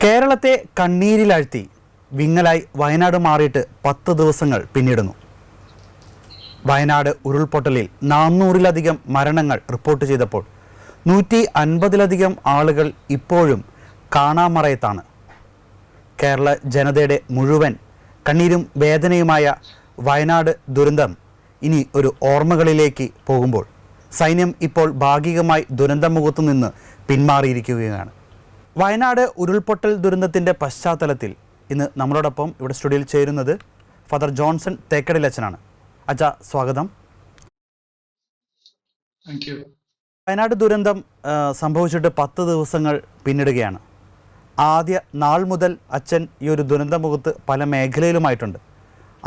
കേരളത്തെ കണ്ണീരിലാഴ്ത്തി വിങ്ങലായി വയനാട് മാറിയിട്ട് 10 ദിവസങ്ങൾ പിന്നിടുന്നു. വയനാട് ഉരുൾപൊട്ടലിൽ 400-ലധികം മരണങ്ങൾ റിപ്പോർട്ട് ചെയ്തപ്പോൾ 150-ലധികം ആളുകൾ ഇപ്പോഴും കാണാമറയത്താണ്. കേരള ജനതയുടെ മുഴുവൻ കണ്ണീരും വേദനയുമായ വയനാട് ദുരന്തം ഇനി ഒരു ഓർമ്മകളിലേക്ക് പോകുമ്പോൾ സൈന്യം ഇപ്പോൾ ഭാഗികമായി ദുരന്തമുഖത്തു നിന്ന് പിന്മാറിയിരിക്കുകയാണ്. വയനാട് ഉരുൾപൊട്ടൽ ദുരന്തത്തിൻ്റെ പശ്ചാത്തലത്തിൽ ഇന്ന് നമ്മളോടൊപ്പം ഇവിടെ സ്റ്റുഡിയോയിൽ ചേരുന്നത് ഫാദർ ജോൺസൺ തേക്കടിലച്ചനാണ്. അച്ഛ, സ്വാഗതം. വയനാട് ദുരന്തം സംഭവിച്ചിട്ട് 10 ദിവസങ്ങൾ പിന്നിടുകയാണ്. ആദ്യ നാൾ മുതൽ അച്ഛൻ ഈ ഒരു ദുരന്തമുഖത്ത് പല മേഖലയിലുമായിട്ടുണ്ട്.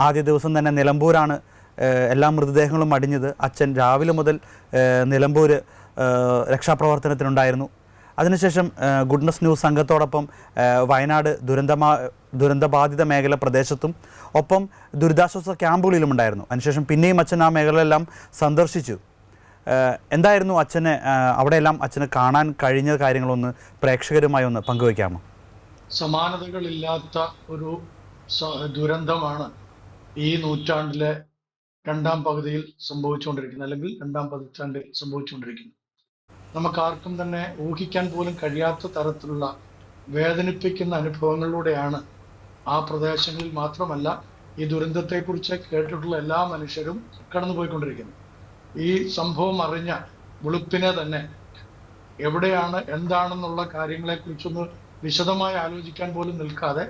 ആദ്യ ദിവസം തന്നെ നിലമ്പൂരാണ് എല്ലാ മൃതദേഹങ്ങളും അടിഞ്ഞത്. അച്ഛൻ രാവിലെ മുതൽ നിലമ്പൂർ രക്ഷാപ്രവർത്തനത്തിനുണ്ടായിരുന്നു. അതിനുശേഷം ഗുഡ്നസ് ന്യൂസ് സംഘത്തോടൊപ്പം വയനാട് ദുരന്തബാധിത മേഖല പ്രദേശത്തും ഒപ്പം ദുരിതാശ്വാസ ക്യാമ്പുകളിലും ഉണ്ടായിരുന്നു. അതിനുശേഷം പിന്നെയും അച്ഛൻ ആ മേഖലയെല്ലാം സന്ദർശിച്ചു. എന്തായിരുന്നു അച്ഛന് അവിടെയെല്ലാം അച്ഛന് കാണാൻ കഴിഞ്ഞ കാര്യങ്ങളൊന്ന് പ്രേക്ഷകരുമായി ഒന്ന് പങ്കുവയ്ക്കാമോ? സമാനതകളില്ലാത്ത ഒരു ദുരന്തമാണ് ഈ നൂറ്റാണ്ടിലെ രണ്ടാം പകുതിയിൽ സംഭവിച്ചുകൊണ്ടിരിക്കുന്നത്, അല്ലെങ്കിൽ രണ്ടാം പതിറ്റാണ്ടിൽ സംഭവിച്ചുകൊണ്ടിരിക്കുന്നത്. നമുക്കാർക്കും തന്നെ ഊഹിക്കാൻ പോലും കഴിയാത്ത തരത്തിലുള്ള വേദനിപ്പിക്കുന്ന അനുഭവങ്ങളിലൂടെയാണ് ആ പ്രദേശങ്ങളിൽ മാത്രമല്ല ഈ ദുരന്തത്തെക്കുറിച്ച് കേട്ടിട്ടുള്ള എല്ലാ മനുഷ്യരും കടന്നുപോയിക്കൊണ്ടിരിക്കുന്നത്. ഈ സംഭവം അറിഞ്ഞ വെളുപ്പിനെ തന്നെ എവിടെയാണ് എന്താണെന്നുള്ള കാര്യങ്ങളെക്കുറിച്ചൊന്ന് വിശദമായി ആലോചിക്കാൻ പോലും നിൽക്കാതെ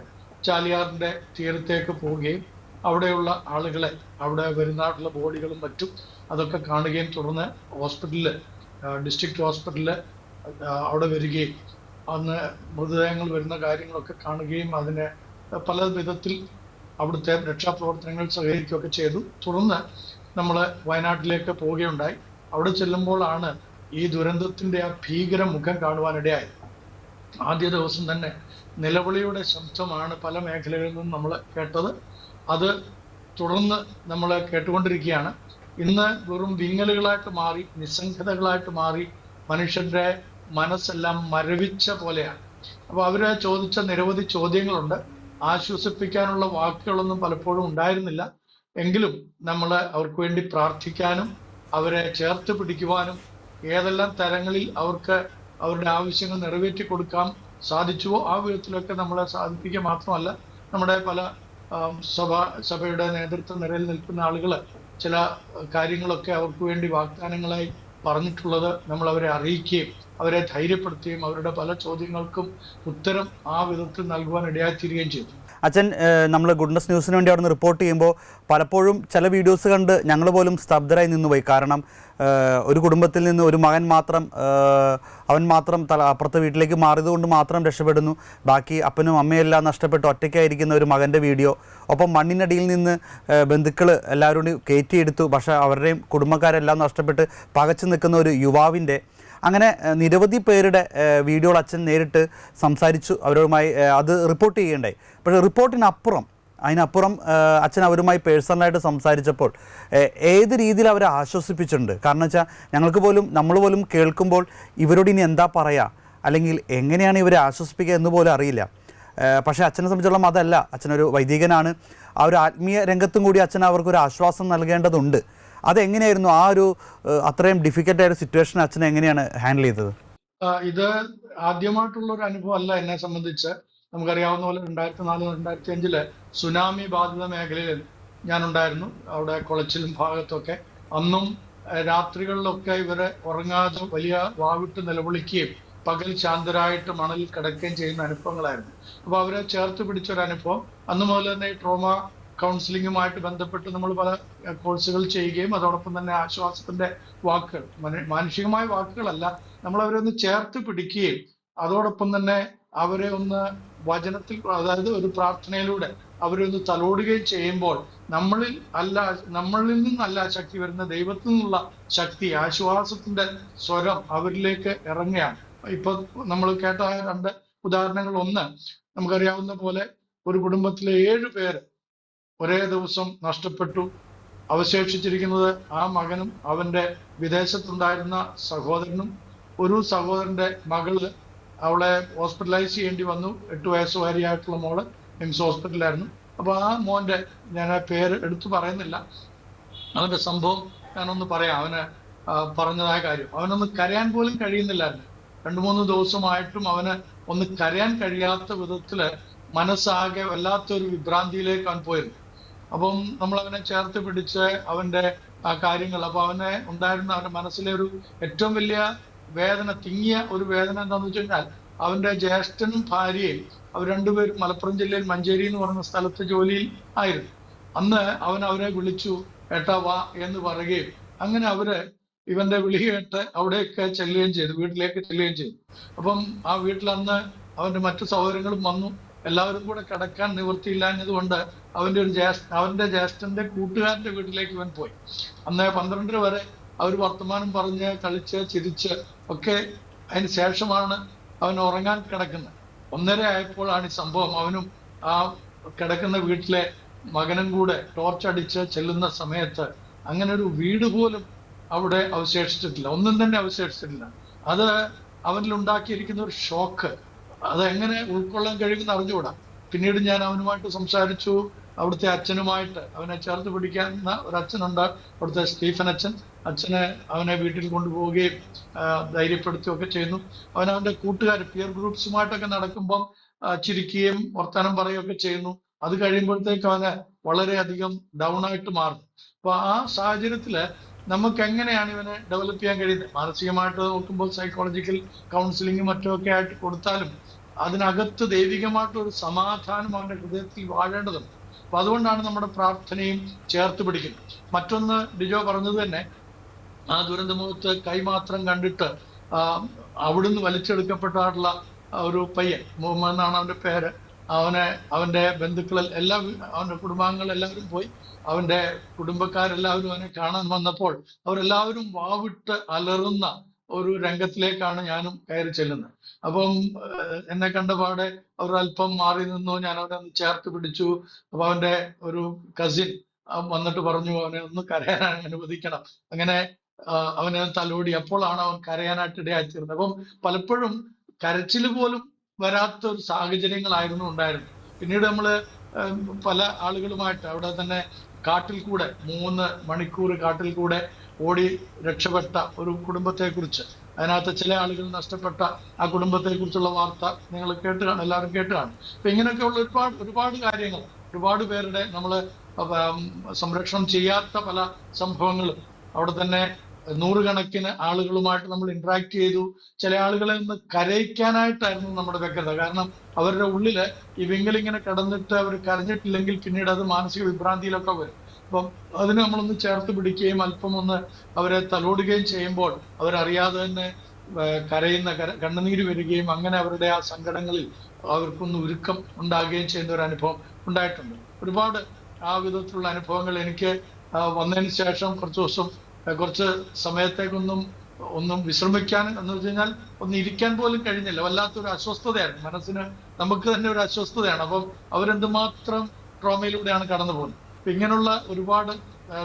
ചാലിയാറിന്റെ തീരത്തേക്ക് പോവുകയും അവിടെയുള്ള ആളുകളെ, അവിടെ വരുന്ന ബോഡികളും മറ്റും അതൊക്കെ കാണുകയും തുടർന്ന് ഹോസ്പിറ്റലിൽ, ഡിസ്ട്രിക്ട് ഹോസ്പിറ്റലിൽ അവിടെ വരികയും അന്ന് മൃതദേഹങ്ങൾ വരുന്ന കാര്യങ്ങളൊക്കെ കാണുകയും അതിനെ പല വിധത്തിൽ അവിടുത്തെ രക്ഷാപ്രവർത്തനങ്ങൾ സഹകരിക്കുകയൊക്കെ ചെയ്തു. തുടർന്ന് നമ്മൾ വയനാട്ടിലേക്ക് പോവുകയുണ്ടായി. അവിടെ ചെല്ലുമ്പോഴാണ് ഈ ദുരന്തത്തിന്റെ ആ ഭീകര മുഖം കാണുവാനിടയായി. ആദ്യ ദിവസം തന്നെ നിലവിളിയുടെ ശബ്ദമാണ് പല മേഖലകളിൽ നിന്നും നമ്മൾ കേട്ടത്. അത് തുടർന്ന് നമ്മൾ കേട്ടുകൊണ്ടിരിക്കുകയാണ്. ഇന്ന് വെറും വിങ്ങലുകളായിട്ട് മാറി, നിസ്സംഗതകളായിട്ട് മാറി, മനുഷ്യന്റെ മനസ്സെല്ലാം മരവിച്ച പോലെയാണ്. അപ്പൊ അവര് ചോദിച്ച നിരവധി ചോദ്യങ്ങളുണ്ട്. ആശ്വസിപ്പിക്കാനുള്ള വാക്കുകളൊന്നും പലപ്പോഴും ഉണ്ടായിരുന്നില്ല. എങ്കിലും നമ്മൾ അവർക്ക് വേണ്ടി പ്രാർത്ഥിക്കാനും അവരെ ചേർത്ത് പിടിക്കുവാനും ഏതെല്ലാം തരങ്ങളിൽ അവർക്ക് അവരുടെ ആവശ്യങ്ങൾ നിറവേറ്റി കൊടുക്കാൻ സാധിച്ചുവോ ആ വിധത്തിലൊക്കെ നമ്മളെ സാധിപ്പിക്കുക മാത്രമല്ല, നമ്മുടെ പല സഭയുടെ നേതൃത്വ നിരയിൽ നിൽക്കുന്ന ആളുകൾ ചില കാര്യങ്ങളൊക്കെ അവർക്ക് വേണ്ടി വാഗ്ദാനങ്ങളായി പറഞ്ഞിട്ടുള്ളത് നമ്മൾ അവരെ അറിയിക്കുകയും അവരെ ധൈര്യപ്പെടുത്തുകയും അവരുടെ പല ചോദ്യങ്ങൾക്കും ഉത്തരം ആ വിധത്തിൽ നൽകുവാൻ ഇടയായിത്തീരുകയും ചെയ്തു. അച്ഛൻ, നമ്മൾ ഗുഡ്നസ് ന്യൂസിന് വേണ്ടി അവിടെ നിന്ന് റിപ്പോർട്ട് ചെയ്യുമ്പോൾ പലപ്പോഴും ചില വീഡിയോസ് കണ്ട് ഞങ്ങൾ പോലും സ്തബ്ധരായി നിന്നുപോയി. കാരണം ഒരു കുടുംബത്തിൽ നിന്ന് ഒരു മകൻ മാത്രം, അവൻ മാത്രം അപ്പുറത്തെ വീട്ടിലേക്ക് മാറിയത് കൊണ്ട് മാത്രം രക്ഷപ്പെടുന്നു. ബാക്കി അപ്പനും അമ്മയെല്ലാം നഷ്ടപ്പെട്ട് ഒറ്റയ്ക്കായിരിക്കുന്ന ഒരു മകൻ്റെ വീഡിയോ. ഒപ്പം മണ്ണിനടിയിൽ നിന്ന് ബന്ധുക്കൾ എല്ലാവരും കൂടി കയറ്റിയെടുത്തു. പക്ഷേ അവരുടെയും കുടുംബക്കാരെല്ലാം നഷ്ടപ്പെട്ട് പകച്ചു നിൽക്കുന്ന ഒരു യുവാവിൻ്റെ, അങ്ങനെ നിരവധി പേരുടെ വീഡിയോകൾ അച്ഛൻ നേരിട്ട് സംസാരിച്ചു. അവരുമായി അത് റിപ്പോർട്ട് ചെയ്യേണ്ടായി. പക്ഷേ അതിനപ്പുറം അച്ഛൻ അവരുമായി പേഴ്സണലായിട്ട് സംസാരിച്ചപ്പോൾ ഏത് രീതിയിൽ അവരെ ആശ്വസിപ്പിച്ചിട്ടുണ്ട്. കാരണം വെച്ചാൽ നമ്മൾ പോലും കേൾക്കുമ്പോൾ ഇവരോട് ഇനി എന്താ പറയുക, അല്ലെങ്കിൽ എങ്ങനെയാണ് ഇവരെ ആശ്വസിപ്പിക്കുക എന്ന് പോലും അറിയില്ല. പക്ഷേ അച്ഛനെ സംബന്ധിച്ചോളം അതല്ല. അച്ഛനൊരു വൈദികനാണ്. ആ ഒരു ആത്മീയ രംഗത്തും കൂടി അച്ഛൻ അവർക്കൊരു ആശ്വാസം നൽകേണ്ടതുണ്ട്. അതെങ്ങനെയായിരുന്നു ആ ഒരു അത്രയും ഡിഫിക്കൽട്ടായ ഒരു സിറ്റുവേഷൻ അച്ഛൻ എങ്ങനെയാണ് ഹാൻഡിൽ ചെയ്തത്? ഇത് ആദ്യമായിട്ടുള്ള ഒരു അനുഭവം അല്ല എന്നെ സംബന്ധിച്ച്. നമുക്കറിയാവുന്ന പോലെ 2004-2005 സുനാമി ബാധിത മേഖലയിൽ ഞാനുണ്ടായിരുന്നു. അവിടെ കുളച്ചിലും ഭാഗത്തൊക്കെ അന്നും രാത്രികളിലൊക്കെ ഇവരെ ഉറങ്ങാതെ വലിയ വാവിട്ട് നിലവിളിക്കുകയും പകൽ ശാന്തരായിട്ട് മണലിൽ കിടക്കുകയും ചെയ്യുന്ന അനുഭവങ്ങളായിരുന്നു. അപ്പൊ അവരെ ചേർത്ത് പിടിച്ചൊരു അനുഭവം. അന്ന് മുതൽ തന്നെ ട്രോമ കൗൺസിലിങ്ങുമായിട്ട് ബന്ധപ്പെട്ട് നമ്മൾ പല കോഴ്സുകൾ ചെയ്യുകയും അതോടൊപ്പം തന്നെ ആശ്വാസത്തിന്റെ വാക്കുകൾ, മാനുഷികമായ വാക്കുകളല്ല, നമ്മൾ അവരെ ഒന്ന് ചേർത്ത് പിടിക്കുകയും അതോടൊപ്പം തന്നെ അവരെ ഒന്ന് വചനത്തിൽ, അതായത് ഒരു പ്രാർത്ഥനയിലൂടെ അവരെ ഒന്ന് തലോടുകയും ചെയ്യുമ്പോൾ നമ്മളിൽ നിന്നല്ല ശക്തി വരുന്ന, ദൈവത്തിൽ നിന്നുള്ള ശക്തി, ആശ്വാസത്തിന്റെ സ്വരം അവരിലേക്ക് ഇറങ്ങുകയാണ്. ഇപ്പൊ നമ്മൾ കേട്ട 2 ഉദാഹരണങ്ങൾ. ഒന്ന്, നമുക്കറിയാവുന്ന പോലെ ഒരു കുടുംബത്തിലെ 7 പേര് ഒരേ ദിവസം നഷ്ടപ്പെട്ടു. അവശേഷിച്ചിരിക്കുന്നത് ആ മകനും അവന്റെ വിദേശത്തുണ്ടായിരുന്ന സഹോദരനും, ഒരു സഹോദരന്റെ മകള് അവളെ ഹോസ്പിറ്റലൈസ് ചെയ്യേണ്ടി വന്നു. 8 വയസ്സുകാരിയായിട്ടുള്ള മോള് മിംസ് ഹോസ്പിറ്റലായിരുന്നു. അപ്പൊ ആ മോന്റെ, ഞാൻ ആ പേര് എടുത്തു പറയുന്നില്ല, അവന്റെ സംഭവം ഞാനൊന്ന് പറയാം. അവന് പറഞ്ഞതായ കാര്യം, അവനൊന്ന് കരയാൻ പോലും കഴിയുന്നില്ലായിരുന്നു. 2-3 ദിവസമായിട്ടും അവന് ഒന്ന് കരയാൻ കഴിയാത്ത വിധത്തില് മനസ്സാകെ വല്ലാത്തൊരു വിഭ്രാന്തിയിലേക്ക് അവൻ പോയിരുന്നു. അപ്പം നമ്മൾ അവനെ ചേർത്ത് പിടിച്ച് അവന്റെ ആ കാര്യങ്ങൾ, അപ്പൊ അവനെ ഉണ്ടായിരുന്ന അവന്റെ മനസ്സിലെ ഒരു ഏറ്റവും വലിയ വേദന, തിങ്ങിയ ഒരു വേദന എന്താണെന്ന് വെച്ച് കഴിഞ്ഞാൽ, അവന്റെ ജ്യേഷ്ഠനും ഭാര്യയും അവർ രണ്ടുപേരും മലപ്പുറം ജില്ലയിൽ മഞ്ചേരി എന്ന് പറയുന്ന സ്ഥലത്ത് ജോലിയിൽ ആയിരുന്നു. അന്ന് അവൻ അവരെ വിളിച്ചു, ഏട്ടാ വാ എന്ന് പറയുകയും അങ്ങനെ അവര് ഇവന്റെ വിളി കേട്ട് അവിടേക്ക് ചെല്ലുകയും ചെയ്തു, വീട്ടിലേക്ക് ചെല്ലുകയും ചെയ്തു. അപ്പം ആ വീട്ടിൽ അന്ന് അവന്റെ മറ്റു സഹോദരങ്ങളും വന്നു. എല്ലാവരും കൂടെ കിടക്കാൻ നിവൃത്തിയില്ലാഞ്ഞതുകൊണ്ട് അവന്റെ ജ്യേഷ്ഠന്റെ കൂട്ടുകാരന്റെ വീട്ടിലേക്ക് ഇവൻ പോയി. അന്ന് 12 വരെ അവർ വർത്തമാനം പറഞ്ഞ് കളിച്ച് ചിരിച്ച് ഒക്കെ അതിന് ശേഷമാണ് അവൻ ഉറങ്ങാൻ കിടക്കുന്നത്. 1:30 ആയപ്പോഴാണ് ഈ സംഭവം. അവനും ആ കിടക്കുന്ന വീട്ടിലെ മകനും കൂടെ ടോർച്ചടിച്ച് ചെല്ലുന്ന സമയത്ത് അങ്ങനെ ഒരു വീട് പോലും അവിടെ അവശേഷിച്ചിട്ടില്ല, ഒന്നും തന്നെ അവശേഷിച്ചിട്ടില്ല. അത് അവനിൽ ഉണ്ടാക്കിയിരിക്കുന്ന ഒരു ഷോക്ക്, അതെങ്ങനെ ഉൾക്കൊള്ളാൻ കഴിയുമെന്ന് അറിഞ്ഞുകൂടാ. പിന്നീട് ഞാൻ അവനുമായിട്ട് സംസാരിച്ചു. അവിടുത്തെ അച്ഛനുമായിട്ട്, അവനെ ചേർത്ത് പിടിക്കുന്ന ഒരു അച്ഛനുണ്ട്, അവിടുത്തെ സ്റ്റീഫൻ അച്ഛൻ. അച്ഛനെ അവനെ വീട്ടിൽ കൊണ്ടുപോവുകയും ധൈര്യപ്പെടുത്തുകയൊക്കെ ചെയ്യുന്നു. അവന്റെ കൂട്ടുകാർ പിയർ ഗ്രൂപ്പ്സുമായിട്ടൊക്കെ നടക്കുമ്പം ചിരിക്കുകയും വർത്തമാനം പറയുകയൊക്കെ ചെയ്യുന്നു. അത് കഴിയുമ്പോഴത്തേക്ക് അവന് വളരെയധികം ഡൗൺ ആയിട്ട് മാറുന്നു. അപ്പൊ ആ സാഹചര്യത്തില് നമുക്ക് എങ്ങനെയാണ് ഇവനെ ഡെവലപ്പ് ചെയ്യാൻ കഴിയുന്നത്? മാനസികമായിട്ട് നോക്കുമ്പോൾ സൈക്കോളജിക്കൽ കൗൺസിലിംഗും മറ്റുമൊക്കെ ആയിട്ട് കൊടുത്താലും അതിനകത്ത് ദൈവികമായിട്ടൊരു സമാധാനം അവന്റെ ഹൃദയത്തിൽ വാഴേണ്ടതുണ്ട്. അപ്പൊ അതുകൊണ്ടാണ് നമ്മുടെ പ്രാർത്ഥനയും ചേർത്ത് പിടിക്കുന്നത്. മറ്റൊന്ന് ഡിജോ പറഞ്ഞത് തന്നെ, ആ ദുരന്തമുഖത്ത് കൈമാത്രം കണ്ടിട്ട് അവിടുന്ന് വലിച്ചെടുക്കപ്പെട്ടായിട്ടുള്ള ഒരു പയ്യൻ, മുഹമ്മദ് എന്നാണ് അവന്റെ പേര്. അവന്റെ ബന്ധുക്കൾ എല്ലാം, അവന്റെ കുടുംബാംഗങ്ങൾ എല്ലാവരും പോയി. അവന്റെ കുടുംബക്കാരെല്ലാവരും അവനെ കാണാൻ വന്നപ്പോൾ അവരെല്ലാവരും വാവിട്ട് അലറുന്ന ഒരു രംഗത്തിലേക്കാണ് ഞാനും കയറി ചെല്ലുന്നത്. അപ്പം എന്നെ കണ്ടപാടെ അവർ അല്പം മാറി നിന്നു. ഞാൻ അവനെ ഒന്ന് ചേർത്ത് പിടിച്ചു. അപ്പൊ അവന്റെ ഒരു കസിൻ വന്നിട്ട് പറഞ്ഞു, അവനെ ഒന്ന് കരയാൻ അനുവദിക്കണം. അങ്ങനെ അവനെ തലോടി. അപ്പോഴാണ് അവൻ കരയാനായിട്ട് ഇടയായിത്തീർന്നത്. അപ്പം പലപ്പോഴും കരച്ചിൽ പോലും വരാത്ത ഒരു സാഹചര്യങ്ങളായിരുന്നു ഉണ്ടായിരുന്നത്. പിന്നീട് നമ്മള് പല ആളുകളുമായിട്ട് അവിടെ തന്നെ കാട്ടിൽ കൂടെ 3 മണിക്കൂർ കാട്ടിൽ കൂടെ ഓടി രക്ഷപ്പെട്ട ഒരു കുടുംബത്തെ കുറിച്ച്, അതിനകത്ത് ചില ആളുകൾ നഷ്ടപ്പെട്ട ആ കുടുംബത്തെ കുറിച്ചുള്ള വാർത്ത നിങ്ങൾ കേട്ട് കാണും, എല്ലാവരും കേട്ട് കാണും. അപ്പൊ ഇങ്ങനെയൊക്കെയുള്ള ഒരുപാട് കാര്യങ്ങൾ, ഒരുപാട് പേരുടെ നമ്മള് സംരക്ഷണം ചെയ്യാത്ത പല സംഭവങ്ങളും, അവിടെ തന്നെ 100 കണക്കിന് ആളുകളുമായിട്ട് നമ്മൾ ഇന്ററാക്ട് ചെയ്തു. ചില ആളുകളെ ഒന്ന് കരയിക്കാനായിട്ടായിരുന്നു നമ്മുടെ വ്യഗ്രത. കാരണം അവരുടെ ഉള്ളില് ഈ വിങ്ങലിങ്ങനെ കിടന്നിട്ട് അവർ കരഞ്ഞിട്ടില്ലെങ്കിൽ പിന്നീട് അത് മാനസിക വിഭ്രാന്തിയിലൊക്കെ വരും. അപ്പം അതിന് നമ്മളൊന്ന് ചേർത്ത് പിടിക്കുകയും അല്പം ഒന്ന് അവരെ തലോടുകയും ചെയ്യുമ്പോൾ അവരറിയാതെ തന്നെ കരയുന്ന കണ്ണുനീര് വരികയും അങ്ങനെ അവരുടെ ആ സങ്കടങ്ങളിൽ അവർക്കൊന്ന് ഉരുക്കം ഉണ്ടാകുകയും ചെയ്യുന്ന ഒരു അനുഭവം ഉണ്ടായിട്ടുണ്ട്. ഒരുപാട് ആ വിധത്തിലുള്ള അനുഭവങ്ങൾ എനിക്ക് വന്നതിന് ശേഷം കുറച്ച് സമയത്തേക്കൊന്നും വിശ്രമിക്കാൻ എന്ന് വെച്ച് കഴിഞ്ഞാൽ ഒന്ന് ഇരിക്കാൻ പോലും കഴിഞ്ഞില്ല. വല്ലാത്തൊരു അസ്വസ്ഥതയായിരുന്നു മനസ്സിന്, നമുക്ക് തന്നെ ഒരു അസ്വസ്ഥതയാണ്. അപ്പം അവരെന്തുമാത്രം ട്രോമയിലൂടെയാണ് കടന്നു പോകുന്നത്. അപ്പൊ ഇങ്ങനെയുള്ള ഒരുപാട്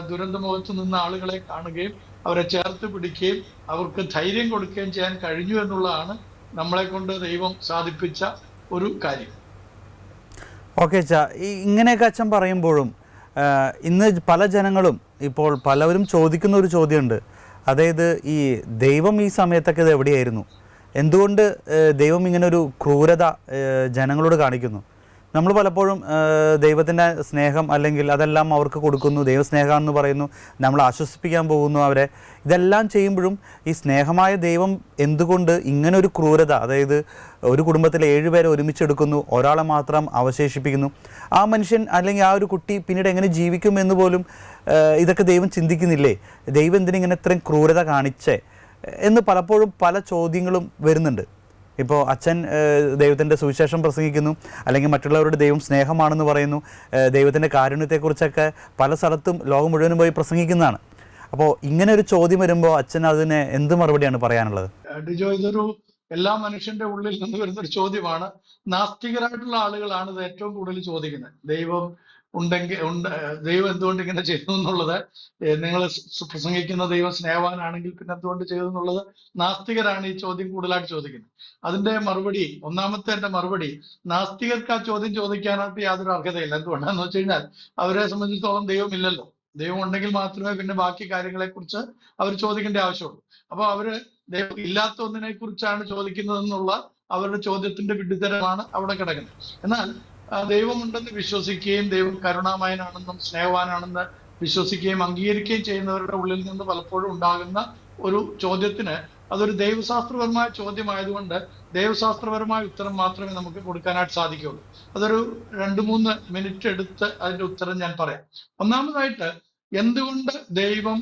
ദുരന്തമുഖത്ത് നിന്ന ആളുകളെ കാണുകയും അവരെ ചേർത്ത് പിടിക്കുകയും അവർക്ക് ധൈര്യം കൊടുക്കുകയും ചെയ്യാൻ കഴിഞ്ഞു എന്നുള്ളതാണ് നമ്മളെ കൊണ്ട് ദൈവം സാധിപ്പിച്ച ഒരു കാര്യം. ഓക്കെ അച്ഛാ, ഇങ്ങനെയൊക്കെ അച്ഛൻ പറയുമ്പോഴും ഇന്ന് പല ജനങ്ങളും ഇപ്പോൾ പലവരും ചോദിക്കുന്ന ഒരു ചോദ്യമുണ്ട്. അതായത് ഈ ദൈവം ഈ സമയത്തൊക്കെ ഇത് എവിടെയായിരുന്നു? എന്തുകൊണ്ട് ദൈവം ഇങ്ങനൊരു ക്രൂരത ജനങ്ങളോട് കാണിക്കുന്നു? നമ്മൾ പലപ്പോഴും ദൈവത്തിൻ്റെ സ്നേഹം അല്ലെങ്കിൽ അതെല്ലാം അവർക്ക് കൊടുക്കുന്നു, ദൈവസ്നേഹം എന്ന് പറയുന്നു, നമ്മൾ ആശ്വസിപ്പിക്കാൻ പോകുന്നു അവരെ. ഇതെല്ലാം ചെയ്യുമ്പോഴും ഈ സ്നേഹമായ ദൈവം എന്തുകൊണ്ട് ഇങ്ങനൊരു ക്രൂരത, അതായത് ഒരു കുടുംബത്തിലെ 7 പേരെ ഒരുമിച്ചെടുക്കുന്നു, ഒരാളെ മാത്രം അവശേഷിപ്പിക്കുന്നു, ആ മനുഷ്യൻ അല്ലെങ്കിൽ ആ ഒരു കുട്ടി പിന്നീട് എങ്ങനെ ജീവിക്കും എന്ന് പോലും ഇതൊക്കെ ദൈവം ചിന്തിക്കുന്നില്ലേ? ദൈവം എന്തിനിങ്ങനെ ഇത്രയും ക്രൂരത കാണിച്ചേ എന്ന് പലപ്പോഴും പല ചോദ്യങ്ങളും വരുന്നുണ്ട്. ഇപ്പോൾ അച്ഛൻ ദൈവത്തിൻ്റെ സുവിശേഷം പ്രസംഗിക്കുന്നു, അല്ലെങ്കിൽ മറ്റുള്ളവരുടെ ദൈവം സ്നേഹമാണെന്ന് പറയുന്നു, ദൈവത്തിൻ്റെ കാരുണ്യത്തെക്കുറിച്ചൊക്കെ പല സ്ഥലത്തും ലോകം മുഴുവനും പോയി പ്രസംഗിക്കുന്നതാണ്. അപ്പോൾ ഇങ്ങനെ ഒരു ചോദ്യം വരുമ്പോൾ അച്ഛൻ അതിന് എന്ത് മറുപടിയാണ് പറയാനുള്ളത്? ഡിജോ, ഇതൊരു എല്ലാ മനുഷ്യന്റെ ഉള്ളിൽ നിന്ന് വരുന്നൊരു ചോദ്യമാണ്. നാസ്തികരായിട്ടുള്ള ആളുകളാണ് ഇത് ഏറ്റവും കൂടുതൽ ചോദിക്കുന്നത്. ദൈവം ദൈവം എന്തുകൊണ്ട് ഇങ്ങനെ ചെയ്തു എന്നുള്ളത്, നിങ്ങൾ പ്രസംഗിക്കുന്ന ദൈവം സ്നേഹവാനാണെങ്കിൽ പിന്നെ എന്തുകൊണ്ട് ചെയ്തു എന്നുള്ളത് നാസ്തികരാണ് ഈ ചോദ്യം കൂടുതലായിട്ട് ചോദിക്കുന്നത്. അതിന്റെ മറുപടി, ഒന്നാമത്തെ എന്റെ മറുപടി, നാസ്തികർക്ക് ആ ചോദ്യം ചോദിക്കാനായിട്ട് യാതൊരു അർഹതയില്ല. എന്തുകൊണ്ടാന്ന് വെച്ച് കഴിഞ്ഞാൽ അവരെ സംബന്ധിച്ചിടത്തോളം ദൈവം ഇല്ലല്ലോ. ദൈവം ഉണ്ടെങ്കിൽ മാത്രമേ പിന്നെ ബാക്കി കാര്യങ്ങളെ കുറിച്ച് അവർ ചോദിക്കേണ്ട ആവശ്യമുള്ളൂ. അപ്പൊ അവര് ദൈവം ഇല്ലാത്ത ഒന്നിനെ കുറിച്ചാണ് ചോദിക്കുന്നതെന്നുള്ള അവരുടെ ചോദ്യത്തിന്റെ വിഡ്ഢിത്തരമാണ് അവിടെ കിടക്കുന്നത്. എന്നാൽ ദൈവമുണ്ടെന്ന് വിശ്വസിക്കുകയും ദൈവം കരുണാമയനാണെന്നും സ്നേഹവാനാണെന്ന് വിശ്വസിക്കുകയും അംഗീകരിക്കുകയും ചെയ്യുന്നവരുടെ ഉള്ളിൽ നിന്ന് പലപ്പോഴും ഉണ്ടാകുന്ന ഒരു ചോദ്യത്തിന് അതൊരു ദൈവശാസ്ത്രപരമായ ചോദ്യമായതുകൊണ്ട് ദൈവശാസ്ത്രപരമായ ഉത്തരം മാത്രമേ നമുക്ക് കൊടുക്കാനായിട്ട് സാധിക്കുകയുള്ളൂ. അതൊരു 2-3 മിനിറ്റ് എടുത്ത് അതിന്റെ ഉത്തരം ഞാൻ പറയാം. ഒന്നാമതായിട്ട്, എന്തുകൊണ്ട് ദൈവം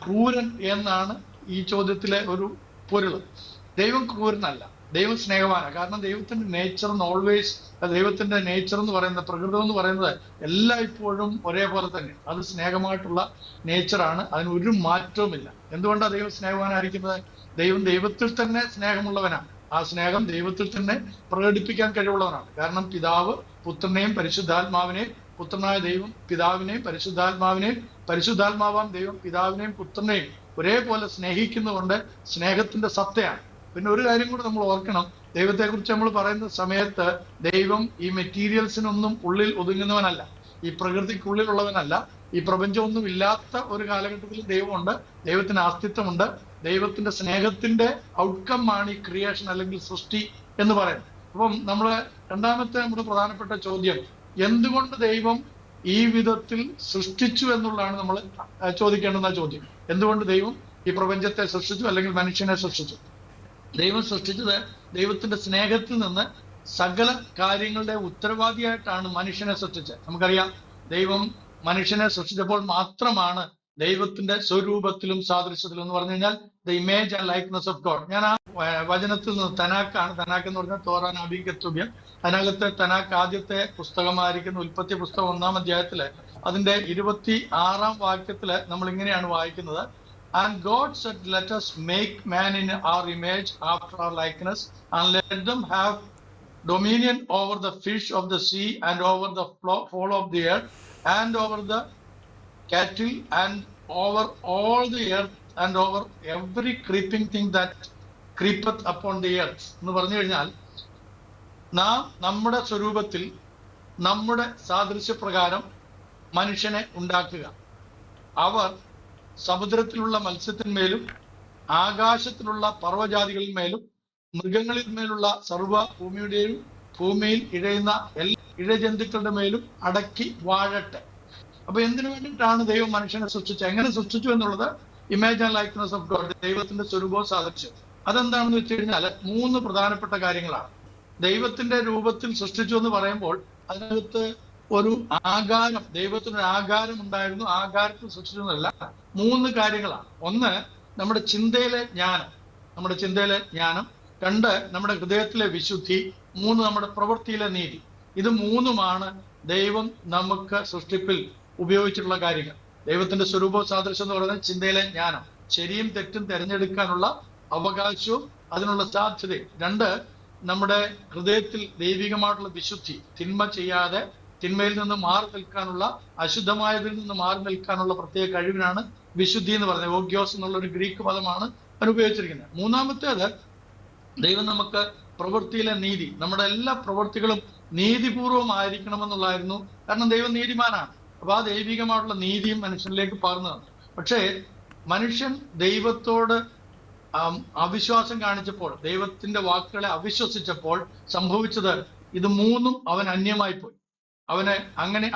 ക്രൂരൻ എന്നാണ് ഈ ചോദ്യത്തിലെ ഒരു പൊരുൾ. ദൈവം ക്രൂരനല്ല, ദൈവം സ്നേഹവാനാണ്. കാരണം ദൈവത്തിന്റെ നേച്ചർ ദൈവത്തിന്റെ നേച്ചർ എന്ന് പറയുന്നത്, പ്രകൃതം എന്ന് പറയുന്നത് എല്ലായ്പ്പോഴും ഒരേപോലെ തന്നെ, അത് സ്നേഹമായിട്ടുള്ള നേച്ചറാണ്. അതിന് ഒരു മാറ്റവുമില്ല. എന്തുകൊണ്ടാണ് ദൈവം സ്നേഹവാനായിരിക്കുന്നത്? ദൈവത്തിൽ തന്നെ സ്നേഹമുള്ളവനാണ്. ആ സ്നേഹം ദൈവത്തിൽ തന്നെ പ്രകടിപ്പിക്കാൻ കഴിവുള്ളവനാണ്. കാരണം പിതാവ് പുത്രനെയും പരിശുദ്ധാത്മാവിനെയും, പുത്രനായ ദൈവം പിതാവിനെയും പരിശുദ്ധാത്മാവിനെയും, പരിശുദ്ധാത്മാവാം ദൈവം പിതാവിനെയും പുത്രനെയും ഒരേപോലെ സ്നേഹിക്കുന്നതുകൊണ്ട് സ്നേഹത്തിന്റെ സത്തയാണ്. പിന്നെ ഒരു കാര്യം കൂടെ നമ്മൾ ഓർക്കണം, ദൈവത്തെ കുറിച്ച് നമ്മൾ പറയുന്ന സമയത്ത് ദൈവം ഈ മെറ്റീരിയൽസിനൊന്നും ഉള്ളിൽ ഒതുങ്ങുന്നവനല്ല, ഈ പ്രകൃതിക്കുള്ളിലുള്ളവനല്ല. ഈ പ്രപഞ്ചമൊന്നും ഇല്ലാത്ത ഒരു കാലഘട്ടത്തിൽ ദൈവമുണ്ട്, ദൈവത്തിന് അസ്തിത്വമുണ്ട്. ദൈവത്തിന്റെ സ്നേഹത്തിന്റെ ഔട്ട്കം ആണ് ഈ ക്രിയേഷൻ അല്ലെങ്കിൽ സൃഷ്ടി എന്ന് പറയുന്നത്. അപ്പം രണ്ടാമത്തെ നമ്മുടെ പ്രധാനപ്പെട്ട ചോദ്യം, എന്തുകൊണ്ട് ദൈവം ഈ വിധത്തിൽ സൃഷ്ടിച്ചു എന്നുള്ളതാണ് നമ്മൾ ചോദിക്കേണ്ടുന്ന ചോദ്യം. എന്തുകൊണ്ട് ദൈവം ഈ പ്രപഞ്ചത്തെ സൃഷ്ടിച്ചു അല്ലെങ്കിൽ മനുഷ്യനെ സൃഷ്ടിച്ചു? ദൈവം സൃഷ്ടിച്ചത് ദൈവത്തിന്റെ സ്നേഹത്തിൽ നിന്ന് സകല കാര്യങ്ങളുടെ ഉത്തരവാദിയായിട്ടാണ് മനുഷ്യനെ സൃഷ്ടിച്ചത്. നമുക്കറിയാം, ദൈവം മനുഷ്യനെ സൃഷ്ടിച്ചപ്പോൾ മാത്രമാണ് ദൈവത്തിന്റെ സ്വരൂപത്തിലും സാദൃശ്യത്തിലും എന്ന് പറഞ്ഞു കഴിഞ്ഞാൽ the image and likeness of God. ഞാൻ ആ വചനത്തിൽ നിന്ന്, തനാക്ക് എന്ന് പറഞ്ഞാൽ തോറാ നബി കത്തുബ്യം, അതിനകത്തെ തനാക്ക് ആദ്യത്തെ പുസ്തകമായിരിക്കുന്ന ഉൽപ്പത്തി പുസ്തകം 1-ാം അധ്യായത്തില് അതിന്റെ 26-ാം വാക്യത്തില് നമ്മൾ ഇങ്ങനെയാണ് വായിക്കുന്നത്: And God said, let us make man in our image after our likeness, and let them have dominion over the fish of the sea, and over the fowl of the earth, and over the cattle, and over all the earth, and over every creeping thing that creepeth upon the earth. എന്ന് പറഞ്ഞു കഴിഞ്ഞാൽ, നാം നമ്മുടെ സ്വരൂപത്തിൽ നമ്മുടെ സാദൃശ്യപ്രകാരം മനുഷ്യനെ ഉണ്ടാക്കുക. അവർ സമുദ്രത്തിലുള്ള മത്സ്യത്തിന്മേലും ആകാശത്തിലുള്ള പർവ്വജാതികളിന്മേലും മൃഗങ്ങളിൽ മേലുള്ള സർവ്വ ഭൂമിയിൽ ഇഴയുന്ന എല്ലാ ഇഴജന്തുക്കളുടെ മേലും അടക്കി വാഴട്ടെ. അപ്പൊ എന്തിനു വേണ്ടിയിട്ടാണ് ദൈവം മനുഷ്യനെ സൃഷ്ടിച്ചത്? എങ്ങനെ സൃഷ്ടിച്ചു എന്നുള്ളത് image and likeness of God, ദൈവത്തിന്റെ സ്വരൂപവും സാദൃശ്യം. അതെന്താണെന്ന് വെച്ച് കഴിഞ്ഞാൽ 3 പ്രധാനപ്പെട്ട കാര്യങ്ങളാണ്. ദൈവത്തിന്റെ രൂപത്തിൽ സൃഷ്ടിച്ചു എന്ന് പറയുമ്പോൾ അതിനകത്ത് ഒരു ആകാരം, ദൈവത്തിനൊരു ആകാരം ഉണ്ടായിരുന്നു. ആകാരത്തിൽ സൃഷ്ടിച്ചതല്ല, 3 കാര്യങ്ങളാണ്. ഒന്ന്, നമ്മുടെ ചിന്തയിലെ ജ്ഞാനം. 2, നമ്മുടെ ഹൃദയത്തിലെ വിശുദ്ധി. 3, നമ്മുടെ പ്രവൃത്തിയിലെ നീതി. ഇത് 3ഉമാണ് ദൈവം നമുക്ക് സൃഷ്ടിപ്പിൽ ഉപയോഗിച്ചിട്ടുള്ള കാര്യങ്ങൾ. ദൈവത്തിന്റെ സ്വരൂപ സാദൃശ്യം എന്ന് പറയുന്നത് ചിന്തയിലെ ജ്ഞാനം, ശരിയും തെറ്റും തിരഞ്ഞെടുക്കാനുള്ള അവകാശവും അതിനുള്ള സാധ്യതയും. 2, നമ്മുടെ ഹൃദയത്തിൽ ദൈവികമായിട്ടുള്ള വിശുദ്ധി, തിന്മ ചെയ്യാതെ തിന്മയിൽ നിന്ന് മാറി നിൽക്കാനുള്ള, അശുദ്ധമായതിൽ നിന്ന് മാറി നിൽക്കാനുള്ള പ്രത്യേക കഴിവിനാണ് വിശുദ്ധി എന്ന് പറയുന്നത്. ഓഗ്യോസ് എന്നുള്ള ഒരു ഗ്രീക്ക് പദമാണ് അനുപയോഗിച്ചിരിക്കുന്നത്. 3ാമത്തേത്, ദൈവം നമുക്ക് പ്രവൃത്തിയിലെ നീതി. നമ്മുടെ എല്ലാ പ്രവൃത്തികളും നീതിപൂർവമായിരിക്കണമെന്നുള്ളായിരുന്നു. കാരണം ദൈവം നീതിമാനാണ്. അപ്പൊ ആ ദൈവികമായിട്ടുള്ള നീതിയും മനുഷ്യനിലേക്ക് പകർന്നു തന്നു. പക്ഷേ മനുഷ്യൻ ദൈവത്തോട് അവിശ്വാസം കാണിച്ചപ്പോൾ, ദൈവത്തിന്റെ വാക്കുകളെ അവിശ്വസിച്ചപ്പോൾ സംഭവിച്ചത് ഇത് 3ഉം അവൻ അന്യമായി പോയി.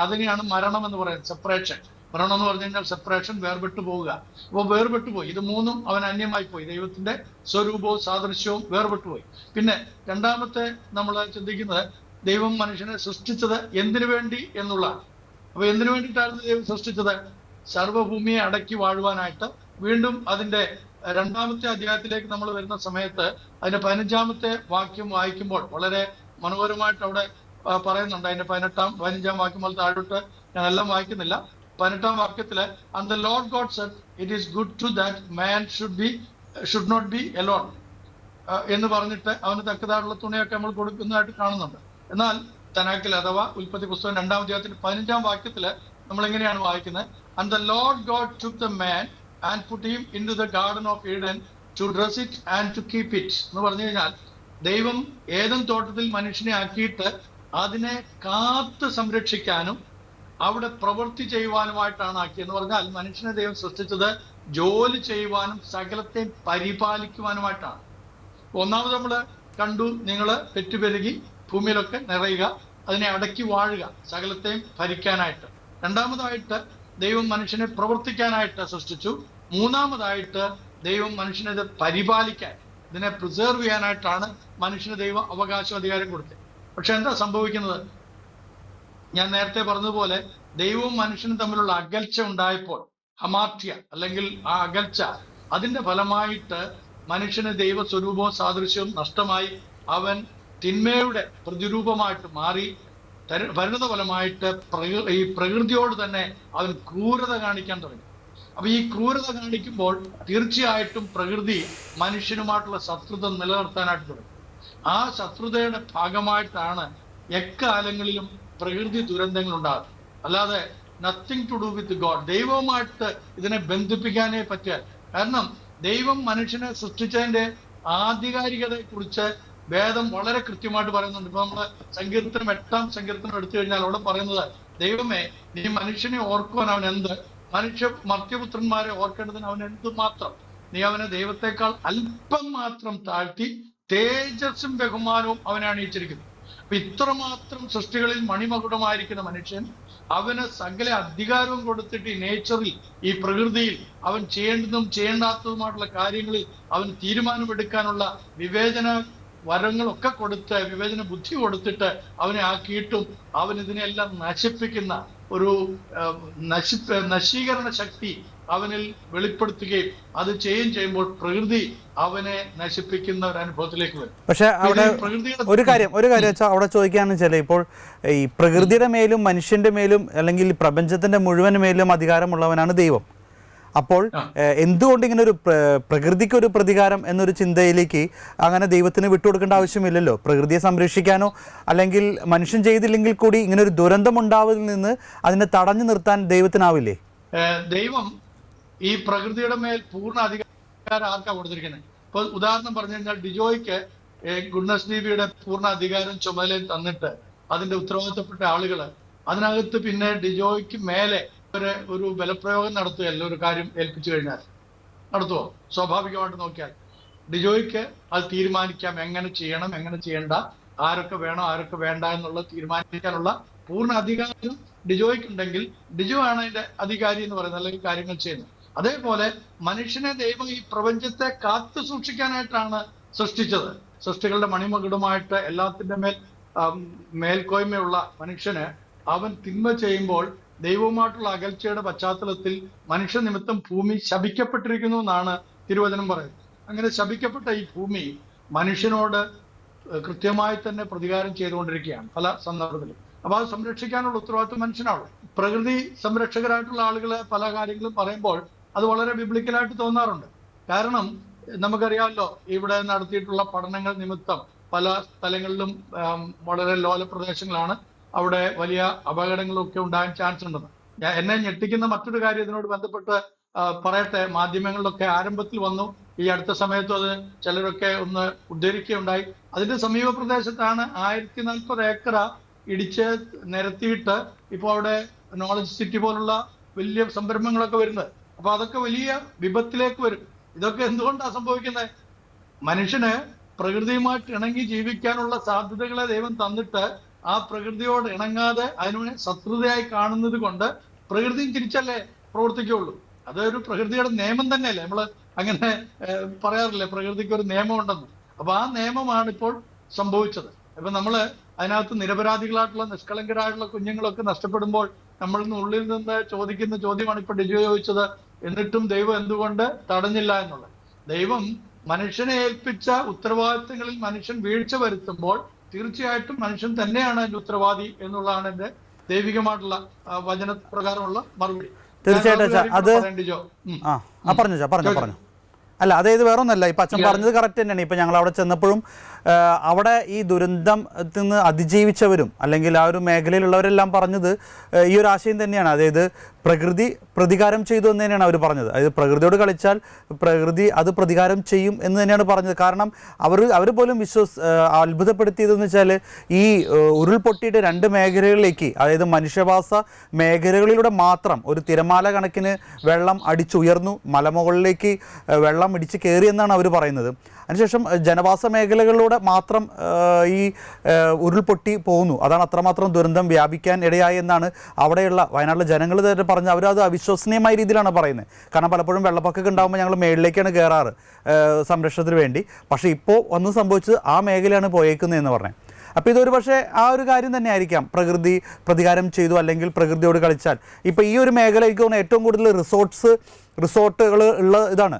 അതിനെയാണ് മരണം എന്ന് പറയുന്നത്, സെപ്പറേഷൻ. മരണം എന്ന് പറഞ്ഞു കഴിഞ്ഞാൽ സെപ്പറേഷൻ, വേർപെട്ടു പോവുക. അപ്പോൾ വേർപെട്ടു പോയി. ഇത് 3ഉം അവൻ അന്യമായി പോയി. ദൈവത്തിന്റെ സ്വരൂപവും സാദൃശ്യവും വേർപെട്ടു പോയി. പിന്നെ 2ാമത്തെ നമ്മൾ ചിന്തിക്കുന്നത്, ദൈവം മനുഷ്യനെ സൃഷ്ടിച്ചത് എന്തിനു വേണ്ടി എന്നുള്ളതാണ്. അപ്പൊ എന്തിനു വേണ്ടിയിട്ടായിരുന്നു ദൈവം സൃഷ്ടിച്ചത്? സർവ്വഭൂമിയെ അടക്കി വാഴുവാനായിട്ട്. വീണ്ടും അതിന്റെ 2ാമത്തെ അധ്യായത്തിലേക്ക് നമ്മൾ വരുന്ന സമയത്ത് അതിന്റെ 15ാമത്തെ വാക്യം വായിക്കുമ്പോൾ വളരെ മനോഹരമായിട്ട് അവിടെ പറയുന്നുണ്ട്. അതിന്റെ 15ാം വാക്യം പോലെ താഴോട്ട് ഞാൻ എല്ലാം വായിക്കുന്നില്ല. 18ാം വാക്യത്തില്, and the Lord God said, it is good to that man should not be alone എന്ന് പറഞ്ഞിട്ട് അവന് തക്കതായിട്ടുള്ള തുണിയൊക്കെ നമ്മൾ കൊടുക്കുന്നതായിട്ട് കാണുന്നുണ്ട്. എന്നാൽ തനാക്കിൽ അഥവാ ഉൽപ്പത്തി പുസ്തകം 2-ാം അധ്യായത്തിന്റെ 15-ാം വാക്യത്തില് നമ്മൾ എങ്ങനെയാണ് വായിക്കുന്നത്? And the Lord God took the man and put him into the garden of Eden to dress it and to keep it. എന്ന് പറഞ്ഞു കഴിഞ്ഞാൽ ദൈവം ഏദൻ തോട്ടത്തിൽ മനുഷ്യനെ ആക്കിയിട്ട് അതിനെ കാത്ത് സംരക്ഷിക്കാനും അവിടെ പ്രവൃത്തി ചെയ്യുവാനുമായിട്ടാണ് ആക്കിയെന്ന് പറഞ്ഞാൽ മനുഷ്യനെ ദൈവം സൃഷ്ടിച്ചത് ജോലി ചെയ്യുവാനും സകലത്തെയും പരിപാലിക്കുവാനുമായിട്ടാണ്. ഒന്നാമത് നമ്മൾ കണ്ടു, നിങ്ങൾ പെറ്റുപെരുകി ഭൂമിയിലൊക്കെ നിറയുക, അതിനെ അടക്കി വാഴുക, സകലത്തെയും ഭരിക്കാനായിട്ട്. രണ്ടാമതായിട്ട് ദൈവം മനുഷ്യനെ പ്രവർത്തിക്കാനായിട്ട് സൃഷ്ടിച്ചു. മൂന്നാമതായിട്ട് ദൈവം മനുഷ്യനെ ഇത് പരിപാലിക്കാൻ, ഇതിനെ പ്രിസേർവ് ചെയ്യാനായിട്ടാണ് മനുഷ്യന് ദൈവം അവകാശം അധികാരം കൊടുത്തത്. പക്ഷെ എന്താ സംഭവിക്കുന്നത്? ഞാൻ നേരത്തെ പറഞ്ഞതുപോലെ ദൈവവും മനുഷ്യനും തമ്മിലുള്ള അകൽച്ച ഉണ്ടായപ്പോൾ, ഹമാർഷ്യ അല്ലെങ്കിൽ ആ അകൽച്ച, അതിന്റെ ഫലമായിട്ട് മനുഷ്യന് ദൈവ സ്വരൂപവും സാദൃശ്യവും നഷ്ടമായി. അവൻ തിന്മയുടെ പ്രതിരൂപമായിട്ട് മാറി. പരിണത ഫലമായിട്ട് ഈ പ്രകൃതിയോട് തന്നെ അവൻ ക്രൂരത കാണിക്കാൻ തുടങ്ങി. അപ്പൊ ഈ ക്രൂരത കാണിക്കുമ്പോൾ തീർച്ചയായിട്ടും പ്രകൃതി മനുഷ്യനുമായിട്ടുള്ള ശത്രുത നിലനിർത്താനായിട്ട് തുടങ്ങി. ആ ശത്രുതയുടെ ഭാഗമായിട്ടാണ് എക്കാലങ്ങളിലും പ്രകൃതി ദുരന്തങ്ങൾ ഉണ്ടാകുന്നത്. അല്ലാതെ nothing to do with God. ദൈവവുമായിട്ട് ഇതിനെ ബന്ധിപ്പിക്കാനേ പറ്റുക. കാരണം ദൈവം മനുഷ്യനെ സൃഷ്ടിച്ചതിന്റെ ആധികാരികതയെ കുറിച്ച് വേദം വളരെ കൃത്യമായിട്ട് പറയുന്നുണ്ട്. ഇപ്പൊ നമ്മള് സങ്കീർത്തനം 8-ാം സങ്കീർത്തനം എടുത്തു കഴിഞ്ഞാൽ അവിടെ പറയുന്നത്, ദൈവമേ നീ മനുഷ്യനെ ഓർക്കുവാൻ അവൻ എന്ത്, മർത്യപുത്രന്മാരെ ഓർക്കേണ്ടതിന് അവൻ എന്തുമാത്രം, നീ അവനെ ദൈവത്തെക്കാൾ അല്പം മാത്രം താഴ്ത്തി തേജസ്സും ബഹുമാനവും അവനെ അണിയിച്ചിരിക്കുന്നു. അപ്പൊ ഇത്രമാത്രം സൃഷ്ടികളിൽ മണിമകുടമായിരിക്കുന്ന മനുഷ്യൻ അവന് സകല അധികാരവും കൊടുത്തിട്ട് ഈ നേച്ചറിൽ, ഈ പ്രകൃതിയിൽ അവൻ ചെയ്യേണ്ടതും ചെയ്യേണ്ടാത്തതുമായിട്ടുള്ള കാര്യങ്ങളിൽ അവൻ തീരുമാനമെടുക്കാനുള്ള വിവേചന വരങ്ങളൊക്കെ കൊടുത്ത്, വിവേചന ബുദ്ധി കൊടുത്തിട്ട് അവനെ ആക്കിയിട്ടും അവൻ ഇതിനെല്ലാം നശിപ്പിക്കുന്ന ഒരു നശീകരണ ശക്തി അവനിൽ വെളിപ്പെടുത്തുകയും അത് ചെയ്യുമ്പോൾ പ്രകൃതി അവനെ നശിപ്പിക്കുന്ന ഒരു അനുഭവത്തിലേക്ക് വരും. പക്ഷെ അവിടെ ഒരു കാര്യം വെച്ചാൽ അവിടെ ചോദിക്കുകയാണെന്ന് വെച്ചാൽ, ഇപ്പോൾ ഈ പ്രകൃതിയുടെ മേലും മനുഷ്യന്റെ മേലും അല്ലെങ്കിൽ പ്രപഞ്ചത്തിന്റെ മുഴുവൻ മേലും അധികാരമുള്ളവനാണ് ദൈവം. അപ്പോൾ എന്തുകൊണ്ട് ഇങ്ങനെ ഒരു പ്രകൃതിക്ക് ഒരു പ്രതികാരം എന്നൊരു ചിന്തയിലേക്ക് അങ്ങനെ ദൈവത്തിന് വിട്ടുകൊടുക്കേണ്ട ആവശ്യമില്ലല്ലോ? പ്രകൃതിയെ സംരക്ഷിക്കാനോ അല്ലെങ്കിൽ മനുഷ്യൻ ചെയ്തില്ലെങ്കിൽ കൂടി ഇങ്ങനെ ഒരു ദുരന്തം ഉണ്ടാവുന്നതിൽ നിന്ന് അതിനെ തടഞ്ഞു നിർത്താൻ ദൈവത്തിനാവില്ലേ? ദൈവം ഈ പ്രകൃതിയുടെ മേൽ പൂർണ്ണ അധികാരം ആർക്കാ കൊടുത്തിരിക്കുന്നത്? ഇപ്പൊ ഉദാഹരണം പറഞ്ഞു കഴിഞ്ഞാൽ, ഡിജോയ്ക്ക് ഗുഡ്നസ് ടിവിയുടെ പൂർണ്ണ അധികാരം ചുമതലയും തന്നിട്ട് അതിന്റെ ഉത്തരവാദിത്തപ്പെട്ട ആളുകള് അതിനകത്ത് പിന്നെ ഡിജോയ്ക്ക് മേലെ ഒരു ബലപ്രയോഗം നടത്തുകയല്ല. ഒരു കാര്യം ഏൽപ്പിച്ചു കഴിഞ്ഞാൽ നടത്തുവോ? സ്വാഭാവികമായിട്ട് നോക്കിയാൽ ഡിജോയ്ക്ക് അത് തീരുമാനിക്കാം, എങ്ങനെ ചെയ്യണം, എങ്ങനെ ചെയ്യണ്ട, ആരൊക്കെ വേണം, ആരൊക്കെ വേണ്ട എന്നുള്ളത് തീരുമാനിക്കാനുള്ള പൂർണ്ണ അധികാരം ഡിജോയ്ക്കുണ്ടെങ്കിൽ ഡിജോ ആണ് അതിന്റെ അധികാരി എന്ന് പറയുന്നത്, അല്ലെങ്കിൽ കാര്യങ്ങൾ ചെയ്യുന്നത്. അതേപോലെ മനുഷ്യനെ ദൈവം ഈ പ്രപഞ്ചത്തെ കാത്തു സൂക്ഷിക്കാനായിട്ടാണ് സൃഷ്ടിച്ചത്. സൃഷ്ടികളുടെ മണിമകുടമായിട്ട് എല്ലാത്തിന്റെ മേൽക്കോയ്മയുള്ള മനുഷ്യന് അവൻ തിന്മ ചെയ്യുമ്പോൾ ദൈവവുമായിട്ടുള്ള അകൽച്ചയുടെ പശ്ചാത്തലത്തിൽ മനുഷ്യ നിമിത്തം ഭൂമി ശപിക്കപ്പെട്ടിരിക്കുന്നു എന്നാണ് തിരുവചനം പറയുന്നത്. അങ്ങനെ ശപിക്കപ്പെട്ട ഈ ഭൂമി മനുഷ്യനോട് കൃത്യമായി തന്നെ പ്രതികാരം ചെയ്തുകൊണ്ടിരിക്കുകയാണ് പല സന്ദർഭത്തിലും. അപ്പൊ അത് സംരക്ഷിക്കാനുള്ള ഉത്തരവാദിത്വം മനുഷ്യനാണ്. പ്രകൃതി സംരക്ഷകരായിട്ടുള്ള ആളുകൾ പല കാര്യങ്ങളും പറയുമ്പോൾ അത് വളരെ ബിബ്ലിക്കലായിട്ട് തോന്നാറുണ്ട്. കാരണം നമുക്കറിയാമല്ലോ, ഇവിടെ നടത്തിയിട്ടുള്ള പഠനങ്ങൾ നിമിത്തം പല സ്ഥലങ്ങളിലും വളരെ ലോല പ്രദേശങ്ങളാണ്, അവിടെ വലിയ അപകടങ്ങളൊക്കെ ഉണ്ടാകാൻ ചാൻസ് ഉണ്ടെന്ന്. എന്നെ ഞെട്ടിക്കുന്ന മറ്റൊരു കാര്യം ഇതിനോട് ബന്ധപ്പെട്ട് പറയട്ടെ. മാധ്യമങ്ങളിലൊക്കെ ആരംഭത്തിൽ വന്നു, ഈ അടുത്ത സമയത്തും അത് ചിലരൊക്കെ ഒന്ന് ഉദ്ധരിക്കുകയുണ്ടായി. അതിന്റെ സമീപ പ്രദേശത്താണ് 1040 ഏക്കർ ഇടിച്ച് നിരത്തിയിട്ട് ഇപ്പോൾ അവിടെ നോളജ് സിറ്റി പോലുള്ള വലിയ സംരംഭങ്ങളൊക്കെ വരുന്നത്. അപ്പൊ അതൊക്കെ വലിയ വിപത്തിലേക്ക് വരും. ഇതൊക്കെ എന്തുകൊണ്ടാണ് സംഭവിക്കുന്നത്? മനുഷ്യന് പ്രകൃതിയുമായിട്ട് ഇണങ്ങി ജീവിക്കാനുള്ള സാധ്യതകളെ ദൈവം തന്നിട്ട് ആ പ്രകൃതിയോട് ഇണങ്ങാതെ അതിനെ ശത്രുതയായി കാണുന്നത് കൊണ്ട് പ്രകൃതിയും തിരിച്ചല്ലേ പ്രവർത്തിക്കുകയുള്ളൂ. അതൊരു പ്രകൃതിയുടെ നിയമം തന്നെയല്ലേ. നമ്മള് അങ്ങനെ പറയാറില്ലേ, പ്രകൃതിക്ക് ഒരു നിയമമുണ്ടെന്ന്. അപ്പൊ ആ നിയമമാണ് ഇപ്പോൾ സംഭവിച്ചത്. ഇപ്പൊ നമ്മള് അതിനകത്ത് നിരപരാധികളായിട്ടുള്ള നിഷ്കളങ്കരായിട്ടുള്ള കുഞ്ഞുങ്ങളൊക്കെ നഷ്ടപ്പെടുമ്പോൾ നമ്മളിൽ ഉള്ളിൽ നിന്ന് ചോദിക്കുന്ന ചോദ്യമാണ് ഇപ്പൊ ഡിജോ ചോദിച്ചത്, എന്നിട്ടും ദൈവം എന്തുകൊണ്ട് തടഞ്ഞില്ല എന്നുള്ളത്. ദൈവം മനുഷ്യനെ ഏൽപ്പിച്ച ഉത്തരവാദിത്തങ്ങളിൽ മനുഷ്യൻ വീഴ്ച വരുത്തുമ്പോൾ തീർച്ചയായിട്ടും മനുഷ്യൻ തന്നെയാണ് അതിന്റെ ഉത്തരവാദി എന്നുള്ളതാണ് എന്റെ ദൈവികമായിട്ടുള്ള വചനപ്രകാരമുള്ള മറുപടി. തീർച്ചയായിട്ടും അല്ല, അതായത് വേറെ ഒന്നല്ല, ഇപ്പം അച്ഛൻ പറഞ്ഞത് കറക്റ്റ് തന്നെയാണ്. ഇപ്പം ഞങ്ങൾ അവിടെ ചെന്നപ്പോഴും അവിടെ ഈ ദുരന്തത്തിൽ നിന്ന് അതിജീവിച്ചവരും അല്ലെങ്കിൽ ആ ഒരു മേഖലയിലുള്ളവരെല്ലാം പറഞ്ഞത് ഈ ഒരു ആശയം തന്നെയാണ്. അതായത് പ്രകൃതി പ്രതികാരം ചെയ്തു എന്ന് തന്നെയാണ് അവർ പറഞ്ഞത്. അതായത് പ്രകൃതിയോട് കളിച്ചാൽ പ്രകൃതി അത് പ്രതികാരം ചെയ്യും എന്ന് തന്നെയാണ് പറഞ്ഞത്. കാരണം അവർ പോലും അത്ഭുതപ്പെടുത്തിയതെന്ന് വെച്ചാൽ ഈ ഉരുൾപൊട്ടിയിട്ട് 2 മേഖലകളിലേക്ക്, അതായത് മനുഷ്യവാസ മേഖലകളിലൂടെ മാത്രം ഒരു തിരമാല കണക്കിന് വെള്ളം അടിച്ചുയർന്നു, മലമുകളിലേക്ക് വെള്ളം ഇടിച്ച് കയറി എന്നാണ് അവർ പറയുന്നത്. അതിനുശേഷം ജനവാസ മേഖലകളിലൂടെ മാത്രം ഈ ഉരുൾപൊട്ടി പോകുന്നു. അതാണ് അത്രമാത്രം ദുരന്തം വ്യാപിക്കാൻ ഇടയായി എന്നാണ് അവിടെയുള്ള വയനാട്ടിലെ ജനങ്ങൾ തന്നെ പറഞ്ഞ് അവരത് അവിശ്വസനീയമായ രീതിയിലാണ് പറയുന്നത്. കാരണം പലപ്പോഴും വെള്ളപ്പൊക്കമൊക്കെ ഉണ്ടാകുമ്പോൾ ഞങ്ങൾ മേളിലേക്കാണ് കയറാറ് സംരക്ഷണത്തിന് വേണ്ടി. പക്ഷേ ഇപ്പോൾ ഒന്നും സംഭവിച്ചത് ആ മേഖലയാണ് പോയേക്കുന്നതെന്ന് പറഞ്ഞത്. അപ്പോൾ ഇതൊരു പക്ഷേ ആ ഒരു കാര്യം തന്നെ ആയിരിക്കാം, പ്രകൃതി പ്രതികാരം ചെയ്തു അല്ലെങ്കിൽ പ്രകൃതിയോട് കളിച്ചാൽ. ഇപ്പോൾ ഈ ഒരു മേഖല എനിക്ക് തോന്നുന്നു ഏറ്റവും കൂടുതൽ റിസോർട്ടുകൾ ഉള്ള ഇതാണ്,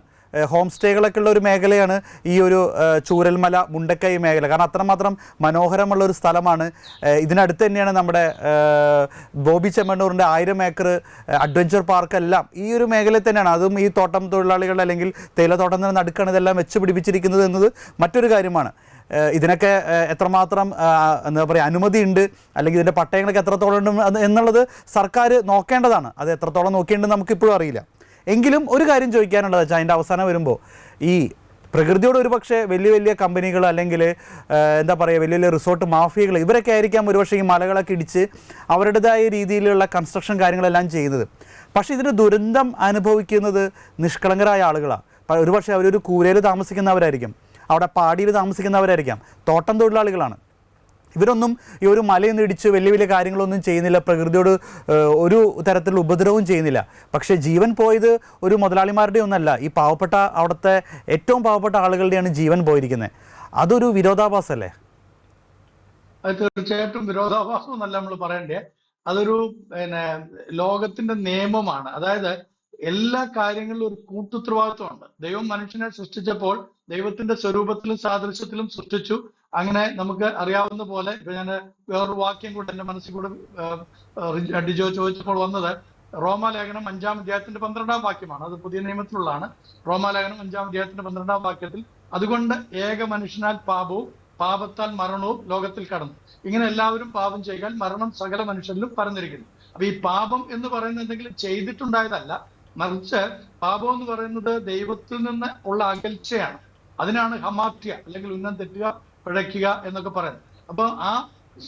ഹോം സ്റ്റേകളൊക്കെ ഉള്ള ഒരു മേഖലയാണ് ഈ ഒരു ചൂരൽമല മുണ്ടക്കൈ മേഖല. കാരണം അത്രമാത്രം മനോഹരമുള്ള ഒരു സ്ഥലമാണ്. ഇതിനടുത്ത് തന്നെയാണ് നമ്മുടെ ബോബി ചെമ്മണ്ണൂറിൻ്റെ 1000 ഏക്കർ അഡ്വഞ്ചർ പാർക്കെല്ലാം ഈ ഒരു മേഖലയിൽ തന്നെയാണ്. അതും ഈ തോട്ടം തൊഴിലാളികൾ അല്ലെങ്കിൽ തേയിലത്തോട്ടം തന്നെ നടുക്കാണ് ഇതെല്ലാം വെച്ച് പിടിപ്പിച്ചിരിക്കുന്നത് എന്നത് മറ്റൊരു കാര്യമാണ്. ഇതിനൊക്കെ എത്രമാത്രം എന്താ പറയുക അനുമതിയുണ്ട് അല്ലെങ്കിൽ ഇതിൻ്റെ പട്ടയങ്ങളൊക്കെ എത്രത്തോളം ഉണ്ട് എന്നുള്ളത് സർക്കാർ നോക്കേണ്ടതാണ്. അത് എത്രത്തോളം നോക്കിയിട്ടുണ്ടെന്ന് നമുക്കിപ്പോഴും അറിയില്ല. എങ്കിലും ഒരു കാര്യം ചോദിക്കാനുള്ളത് വെച്ചാൽ അതിൻ്റെ അവസാനം വരുമ്പോൾ ഈ പ്രകൃതിയോട് ഒരു പക്ഷേ വലിയ വലിയ കമ്പനികൾ അല്ലെങ്കിൽ എന്താ പറയുക വലിയ വലിയ റിസോർട്ട് മാഫിയകൾ ഇവരൊക്കെ ആയിരിക്കാം ഒരുപക്ഷെ ഈ മലകളൊക്കെ ഇടിച്ച് അവരുടേതായ രീതിയിലുള്ള കൺസ്ട്രക്ഷൻ കാര്യങ്ങളെല്ലാം ചെയ്യുന്നത്. പക്ഷേ ഇതിന് ദുരന്തം അനുഭവിക്കുന്നത് നിഷ്കളങ്കരായ ആളുകളാണ്. ഒരുപക്ഷെ അവരൊരു കൂരയിൽ താമസിക്കുന്നവരായിരിക്കും, അവിടെ പാടിയിൽ താമസിക്കുന്നവരായിരിക്കാം, തോട്ടം തൊഴിലാളികളാണ്. ഇവരൊന്നും ഈ ഒരു മലയൊന്നും ഇടിച്ച് വലിയ വലിയ കാര്യങ്ങളൊന്നും ചെയ്യുന്നില്ല, പ്രകൃതിയോട് ഒരു തരത്തിലുള്ള ഉപദ്രവവും ചെയ്യുന്നില്ല. പക്ഷേ ജീവൻ പോയത് ഒരു മുതലാളിമാരുടെ ഒന്നല്ല, ഈ പാവപ്പെട്ട അവിടുത്തെ ഏറ്റവും പാവപ്പെട്ട ആളുകളുടെയാണ് ജീവൻ പോയിരിക്കുന്നത്. അതൊരു വിരോധാഭാസമല്ലേ? അത് തീർച്ചയായിട്ടും വിരോധാഭാസം എന്നല്ല നമ്മൾ പറയണ്ടേ, അതൊരു ലോകത്തിന്റെ നിയമമാണ്. അതായത് എല്ലാ കാര്യങ്ങളിലും ഒരു കൂട്ടുത്തരവാദിത്വമുണ്ട്. ദൈവം മനുഷ്യനെ സൃഷ്ടിച്ചപ്പോൾ ദൈവത്തിന്റെ സ്വരൂപത്തിലും സാദൃശ്യത്തിലും സൃഷ്ടിച്ചു. അങ്ങനെ നമുക്ക് അറിയാവുന്ന പോലെ ഇപ്പൊ ഞാൻ വേറൊരു വാക്യം കൂടെ എന്റെ മനസ്സിൽ കൂടെ ഡിജോ ചോദിച്ചപ്പോൾ വന്നത് റോമാലേഖനം 5-ാം അധ്യായത്തിന്റെ 12-ാം വാക്യമാണ്. അത് പുതിയ നിയമത്തിലുള്ളതാണ്. റോമാലേഖനം 5-ാം അധ്യായത്തിന്റെ 12-ാം വാക്യത്തിൽ അതുകൊണ്ട് ഏക മനുഷ്യനാൽ പാപവും പാപത്താൽ മരണവും ലോകത്തിൽ കടന്നു, ഇങ്ങനെ എല്ലാവരും പാപം ചെയ്താൽ മരണം സകല മനുഷ്യരിലും പരന്നിരിക്കുന്നു. അപ്പൊ ഈ പാപം എന്ന് പറയുന്നത് എന്തെങ്കിലും ചെയ്തിട്ടുണ്ടായതല്ല, മറിച്ച് പാപം എന്ന് പറയുന്നത് ദൈവത്തിൽ നിന്ന് ഉള്ള അകൽച്ചയാണ്. അതിനാണ് ഹമാത്യ അല്ലെങ്കിൽ ഉന്നം തെറ്റുക, പിഴയ്ക്കുക എന്നൊക്കെ പറയുന്നത്. അപ്പൊ ആ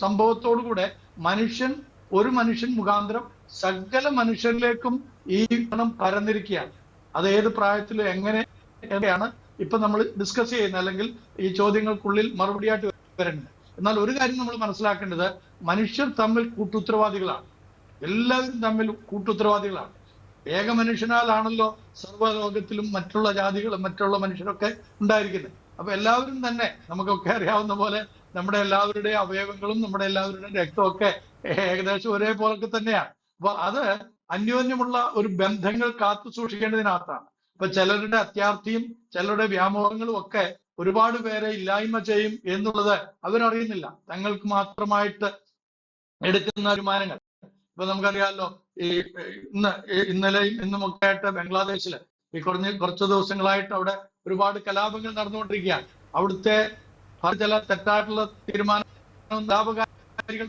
സംഭവത്തോടുകൂടെ ഒരു മനുഷ്യൻ മുഖാന്തരം സകല മനുഷ്യരിലേക്കും ഈ ഗുണം പരന്നിരിക്കുകയാണ്. അത് ഏത് പ്രായത്തിലും എങ്ങനെയാണ് ഇപ്പൊ നമ്മൾ ഡിസ്കസ് ചെയ്യുന്നത്, അല്ലെങ്കിൽ ഈ ചോദ്യങ്ങൾക്കുള്ളിൽ മറുപടിയായിട്ട് വരുന്നത്. എന്നാൽ ഒരു കാര്യം നമ്മൾ മനസ്സിലാക്കേണ്ടത്, മനുഷ്യർ തമ്മിൽ കൂട്ടുത്തരവാദികളാണ്. എല്ലാവരും തമ്മിൽ കൂട്ടുത്തരവാദികളാണ്. ഏക മനുഷ്യനാലാണല്ലോ സർവ്വലോകത്തിലും മറ്റുള്ള ജാതികളും മറ്റുള്ള മനുഷ്യരൊക്കെ ഉണ്ടായിരിക്കുന്നത്. അപ്പൊ എല്ലാവരും തന്നെ നമുക്കൊക്കെ അറിയാവുന്ന പോലെ നമ്മുടെ എല്ലാവരുടെയും അവയവങ്ങളും നമ്മുടെ എല്ലാവരുടെയും രക്തമൊക്കെ ഏകദേശം ഒരേപോലൊക്കെ തന്നെയാണ്. അപ്പൊ അത് അന്യോന്യമുള്ള ഒരു ബന്ധങ്ങൾ കാത്തു സൂക്ഷിക്കേണ്ടതിനകത്താണ്. ഇപ്പൊ ചിലരുടെ അത്യാർത്ഥിയും ചിലരുടെ വ്യാമോഹങ്ങളും ഒക്കെ ഒരുപാട് പേരെ ഇല്ലായ്മ ചെയ്യും എന്നുള്ളത് അവരറിയുന്നില്ല. തങ്ങൾക്ക് മാത്രമായിട്ട് എടുക്കുന്ന തീരുമാനങ്ങൾ. ഇപ്പൊ നമുക്കറിയാമല്ലോ, ഈ ഇന്നലെയും ഇന്നുമൊക്കെ ആയിട്ട് ബംഗ്ലാദേശില് ഈ കുറച്ച് ദിവസങ്ങളായിട്ട് അവിടെ ഒരുപാട് കലാപങ്ങൾ നടന്നുകൊണ്ടിരിക്കുകയാണ്. അവിടുത്തെ ചില തെറ്റായിട്ടുള്ള തീരുമാനം കലാപകാരികൾ,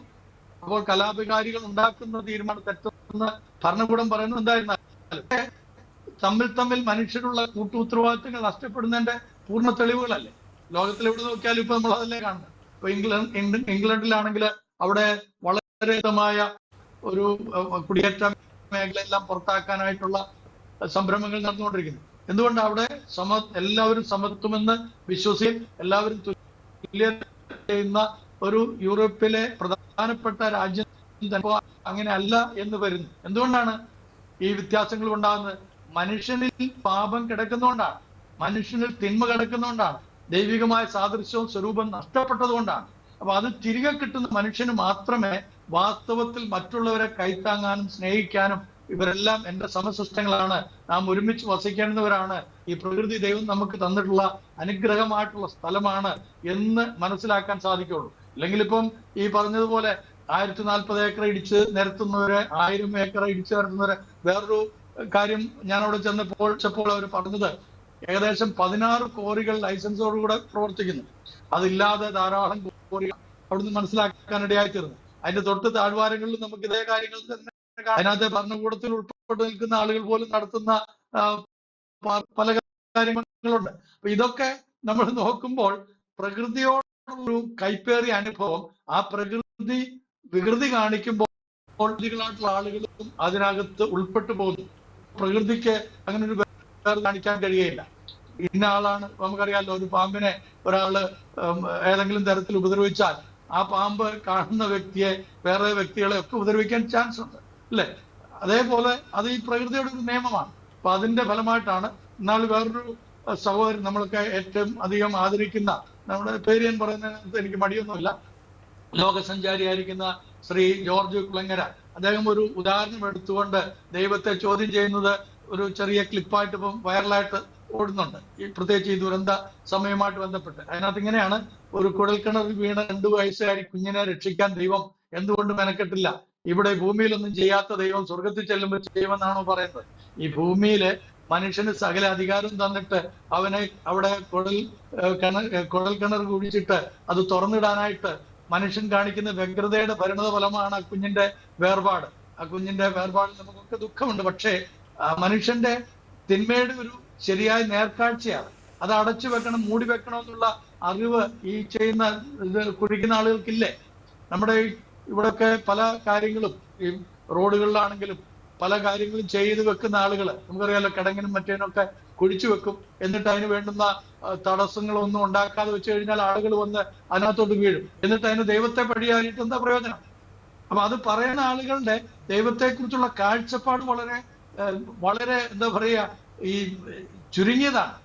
അപ്പോൾ കലാപകാരികൾ ഉണ്ടാക്കുന്ന തീരുമാനം തെറ്റെന്ന് ഭരണകൂടം പറയുന്നത് എന്തായിരുന്നാലും തമ്മിൽ മനുഷ്യരുള്ള കൂട്ടുത്തരവാദിത്തങ്ങൾ നഷ്ടപ്പെടുന്നതിന്റെ പൂർണ്ണ തെളിവുകളല്ലേ ലോകത്തിൽ എവിടെ നോക്കിയാലും ഇപ്പൊ നമ്മൾ അതല്ലേ കാണുന്നത്. ഇപ്പൊ ഇംഗ്ലണ്ടിലാണെങ്കിൽ അവിടെ വളരെ ഒരു കുടിയേറ്റ മേഖലയെല്ലാം പുറത്താക്കാനായിട്ടുള്ള സംരംഭങ്ങൾ നടന്നുകൊണ്ടിരിക്കുന്നു. എന്തുകൊണ്ട് അവിടെ എല്ലാവരും സമത്വമെന്ന് വിശ്വസിക്കും, എല്ലാവരും തുല്യത ചെയ്യുന്ന ഒരു യൂറോപ്പിലെ പ്രധാനപ്പെട്ട രാജ്യം അങ്ങനെ അല്ല എന്ന് വരുന്നു. എന്തുകൊണ്ടാണ് ഈ വ്യത്യാസങ്ങൾ ഉണ്ടാകുന്നത്? മനുഷ്യനിൽ പാപം കിടക്കുന്നതുകൊണ്ടാണ്, മനുഷ്യനിൽ തിന്മ കിടക്കുന്നതുകൊണ്ടാണ്, ദൈവികമായ സാദൃശ്യവും സ്വരൂപം നഷ്ടപ്പെട്ടതുകൊണ്ടാണ്. അപ്പൊ അത് തിരികെ കിട്ടുന്ന മനുഷ്യന് മാത്രമേ വാസ്തവത്തിൽ മറ്റുള്ളവരെ കൈത്താങ്ങാനും സ്നേഹിക്കാനും, ഇവരെല്ലാം എന്റെ സമസൃഷ്ടങ്ങളാണ്, നാം ഒരുമിച്ച് വസിക്കേണ്ടവരാണ്, ഈ പ്രകൃതി ദൈവം നമുക്ക് തന്നിട്ടുള്ള അനുഗ്രഹമായിട്ടുള്ള സ്ഥലമാണ് എന്ന് മനസ്സിലാക്കാൻ സാധിക്കുള്ളൂ. അല്ലെങ്കിൽ ഇപ്പം ഈ പറഞ്ഞതുപോലെ 1040 ഏക്കർ ഇടിച്ച് നിരത്തുന്നവരെ, 1000 ഏക്കർ ഇടിച്ചു നിരത്തുന്നവരെ, വേറൊരു കാര്യം ഞാൻ അവിടെ ചെന്നപ്പോൾ അവർ പറഞ്ഞത്, ഏകദേശം 16 ക്വാറികൾ ലൈസൻസോടുകൂടെ പ്രവർത്തിക്കുന്നു. അതില്ലാതെ ധാരാളം ക്വാറികൾ അവിടുന്ന് മനസ്സിലാക്കാനിടയായി തീർന്നു. അതിന്റെ തൊട്ട് താഴ്വാരങ്ങളിൽ നമുക്ക് ഇതേ കാര്യങ്ങൾ തന്നെ അതിനകത്ത് ഭരണകൂടത്തിൽ ഉൾപ്പെട്ട് നിൽക്കുന്ന ആളുകൾ പോലും നടത്തുന്ന പല കാര്യങ്ങളുണ്ട്. അപ്പൊ ഇതൊക്കെ നമ്മൾ നോക്കുമ്പോൾ പ്രകൃതിയോടൊരു കൈപ്പേറിയ അനുഭവം, ആ പ്രകൃതി വികൃതി കാണിക്കുമ്പോൾ ായിട്ടുള്ള ആളുകളും അതിനകത്ത് ഉൾപ്പെട്ടു പോകുന്നു. പ്രകൃതിക്ക് അങ്ങനെ ഒരു കാണിക്കാൻ കഴിയുകയില്ല. ഇന്ന ആളാണ്, നമുക്കറിയാമല്ലോ, ഒരു പാമ്പിനെ ഒരാള് ഏതെങ്കിലും തരത്തിൽ ഉപദ്രവിച്ചാൽ ആ പാമ്പ് കാണുന്ന വ്യക്തിയെ, വേറെ വ്യക്തികളെ ഒക്കെ ഉപദ്രവിക്കാൻ ചാൻസ് ഉണ്ട്, അല്ലെ? അതേപോലെ അത് ഈ പ്രകൃതിയുടെ ഒരു നിയമമാണ്. അപ്പൊ അതിന്റെ ഫലമായിട്ടാണ് എന്നാൽ വേറൊരു സഹോദരൻ നമ്മളൊക്കെ ഏറ്റവും അധികം ആദരിക്കുന്ന, നമ്മുടെ പേര് ഞാൻ പറയുന്നതിനകത്ത് എനിക്ക് മടിയൊന്നുമില്ല, ലോകസഞ്ചാരിയായിരിക്കുന്ന ശ്രീ ജോർജ് കുളങ്ങര, അദ്ദേഹം ഒരു ഉദാഹരണം എടുത്തുകൊണ്ട് ദൈവത്തെ ചോദ്യം ചെയ്യുന്നത് ഒരു ചെറിയ ക്ലിപ്പായിട്ട് ഇപ്പം വൈറലായിട്ട് ഓടുന്നുണ്ട്, ഈ പ്രത്യേകിച്ച് ഈ ദുരന്ത സമയമായിട്ട് ബന്ധപ്പെട്ട്. അതിനകത്ത് ഇങ്ങനെയാണ്: ഒരു കുഴൽക്കിണറിൽ വീണ 2 വയസ്സുകാരി കുഞ്ഞിനെ രക്ഷിക്കാൻ ദൈവം എന്തുകൊണ്ട് മെനക്കെട്ടില്ല? ഇവിടെ ഭൂമിയിലൊന്നും ചെയ്യാത്ത ദൈവം സ്വർഗത്തിൽ ചെല്ലുമ്പോൾ ചെയ്യുമെന്നാണോ പറയുന്നത്? ഈ ഭൂമിയിലെ മനുഷ്യന് സകല അധികാരം തന്നിട്ട് അവനെ അവിടെ കുഴൽ കിണർ കുഴിച്ചിട്ട് അത് തുറന്നിടാനായിട്ട് മനുഷ്യൻ കാണിക്കുന്ന വ്യഗ്രതയുടെ പരിണത ഫലമാണ് ആ കുഞ്ഞിന്റെ വേർപാട്. ആ കുഞ്ഞിന്റെ വേർപാടിൽ നമുക്കൊക്കെ ദുഃഖമുണ്ട്. പക്ഷേ മനുഷ്യന്റെ തിന്മയുടെ ഒരു ശരിയായ നേർക്കാഴ്ചയാണ്. അത് അടച്ചു വെക്കണം, മൂടി വെക്കണം എന്നുള്ള അറിവ് ഈ ചെയ്യുന്ന കുഴിക്കുന്ന ആളുകൾക്കില്ലേ? നമ്മുടെ ഇവിടെയൊക്കെ പല കാര്യങ്ങളും, ഈ റോഡുകളിലാണെങ്കിലും പല കാര്യങ്ങളും ചെയ്തു വെക്കുന്ന ആളുകൾ നമുക്കറിയാലോ, കിടങ്ങിനും മറ്റേനൊക്കെ കുഴിച്ചു വെക്കും. എന്നിട്ട് അതിന് വേണ്ടുന്ന തടസ്സങ്ങളൊന്നും ഉണ്ടാക്കാതെ വെച്ച് കഴിഞ്ഞാൽ ആളുകൾ വന്ന് അതിനകത്തോട്ട് വീഴും. എന്നിട്ട് അതിന് ദൈവത്തെ പഴിയായിട്ട് എന്താ പ്രയോജനം? അപ്പൊ അത് പറയുന്ന ആളുകളുടെ ദൈവത്തെക്കുറിച്ചുള്ള കാഴ്ചപ്പാട് വളരെ വളരെ എന്താ പറയുക, ഈ ചുരുങ്ങിയതാണ്.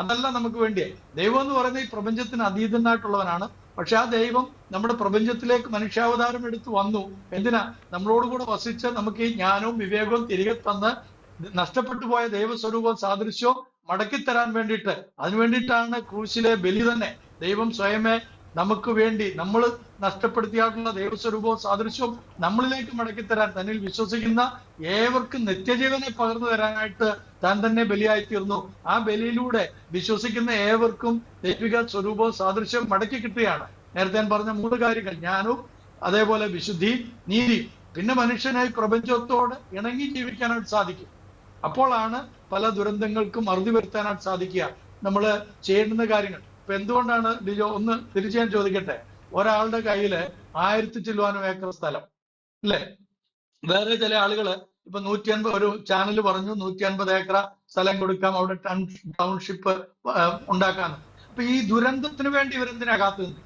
അതല്ല നമുക്ക് വേണ്ടിയേ. ദൈവം എന്ന് പറയുന്നത് ഈ പ്രപഞ്ചത്തിന് അതീതനായിട്ടുള്ളവനാണ്. പക്ഷെ ആ ദൈവം നമ്മുടെ പ്രപഞ്ചത്തിലേക്ക് മനുഷ്യാവതാരം എടുത്ത് വന്നു. എന്തിനാ? നമ്മളോടുകൂടെ വസിച്ച് നമുക്ക് ഈ ജ്ഞാനവും വിവേകവും തിരികെ തന്ന് നഷ്ടപ്പെട്ടു പോയ ദൈവസ്വരൂപവും സാദൃശ്യവും മടക്കിത്തരാൻ വേണ്ടിയിട്ട്. അതിനുവേണ്ടിയിട്ടാണ് ക്രൂശിലെ ബലി തന്നെ. ദൈവം സ്വയമേ നമുക്ക് വേണ്ടി, നമ്മൾ നഷ്ടപ്പെടുത്തിയായിട്ടുള്ള ദൈവസ്വരൂപവും സാദൃശ്യവും നമ്മളിലേക്ക് മടക്കിത്തരാൻ, തന്നിൽ വിശ്വസിക്കുന്ന ഏവർക്കും നിത്യജീവനെ പകർന്നു തരാനായിട്ട് താൻ തന്നെ ബലിയായി തീർന്നു. ആ ബലിയിലൂടെ വിശ്വസിക്കുന്ന ഏവർക്കും ദൈവിക സ്വരൂപവും സാദൃശ്യവും മടക്കി കിട്ടുകയാണ്. നേരത്തെ ഞാൻ പറഞ്ഞ 3 കാര്യങ്ങൾ: ജ്ഞാനവും, അതേപോലെ വിശുദ്ധി, നീതി, പിന്നെ മനുഷ്യനായി പ്രപഞ്ചത്തോട് ഇണങ്ങി ജീവിക്കാനായിട്ട് സാധിക്കും. അപ്പോഴാണ് പല ദുരന്തങ്ങൾക്കും അറുതി വരുത്താനായിട്ട് സാധിക്കുക. നമ്മൾ ചെയ്യുന്ന കാര്യങ്ങൾ. ഇപ്പൊ എന്തുകൊണ്ടാണ് ഡിജോ, ഒന്ന് തിരിച്ചു ഞാൻ ചോദിക്കട്ടെ, ഒരാളുടെ കയ്യില് 1000 ചില്ലുവാനും ഏക്കർ സ്ഥലം, അല്ലേ? വേറെ ചില ആളുകള് ഇപ്പൊ 150, ഒരു ചാനൽ പറഞ്ഞു 150 ഏക്കർ സ്ഥലം കൊടുക്കാം, അവിടെ ടൗൺഷിപ്പ് ഉണ്ടാക്കാന്ന്. അപ്പൊ ഈ ദുരന്തത്തിന് വേണ്ടി ഇവരെന്തിനാ കാത്തുനിന്ന്?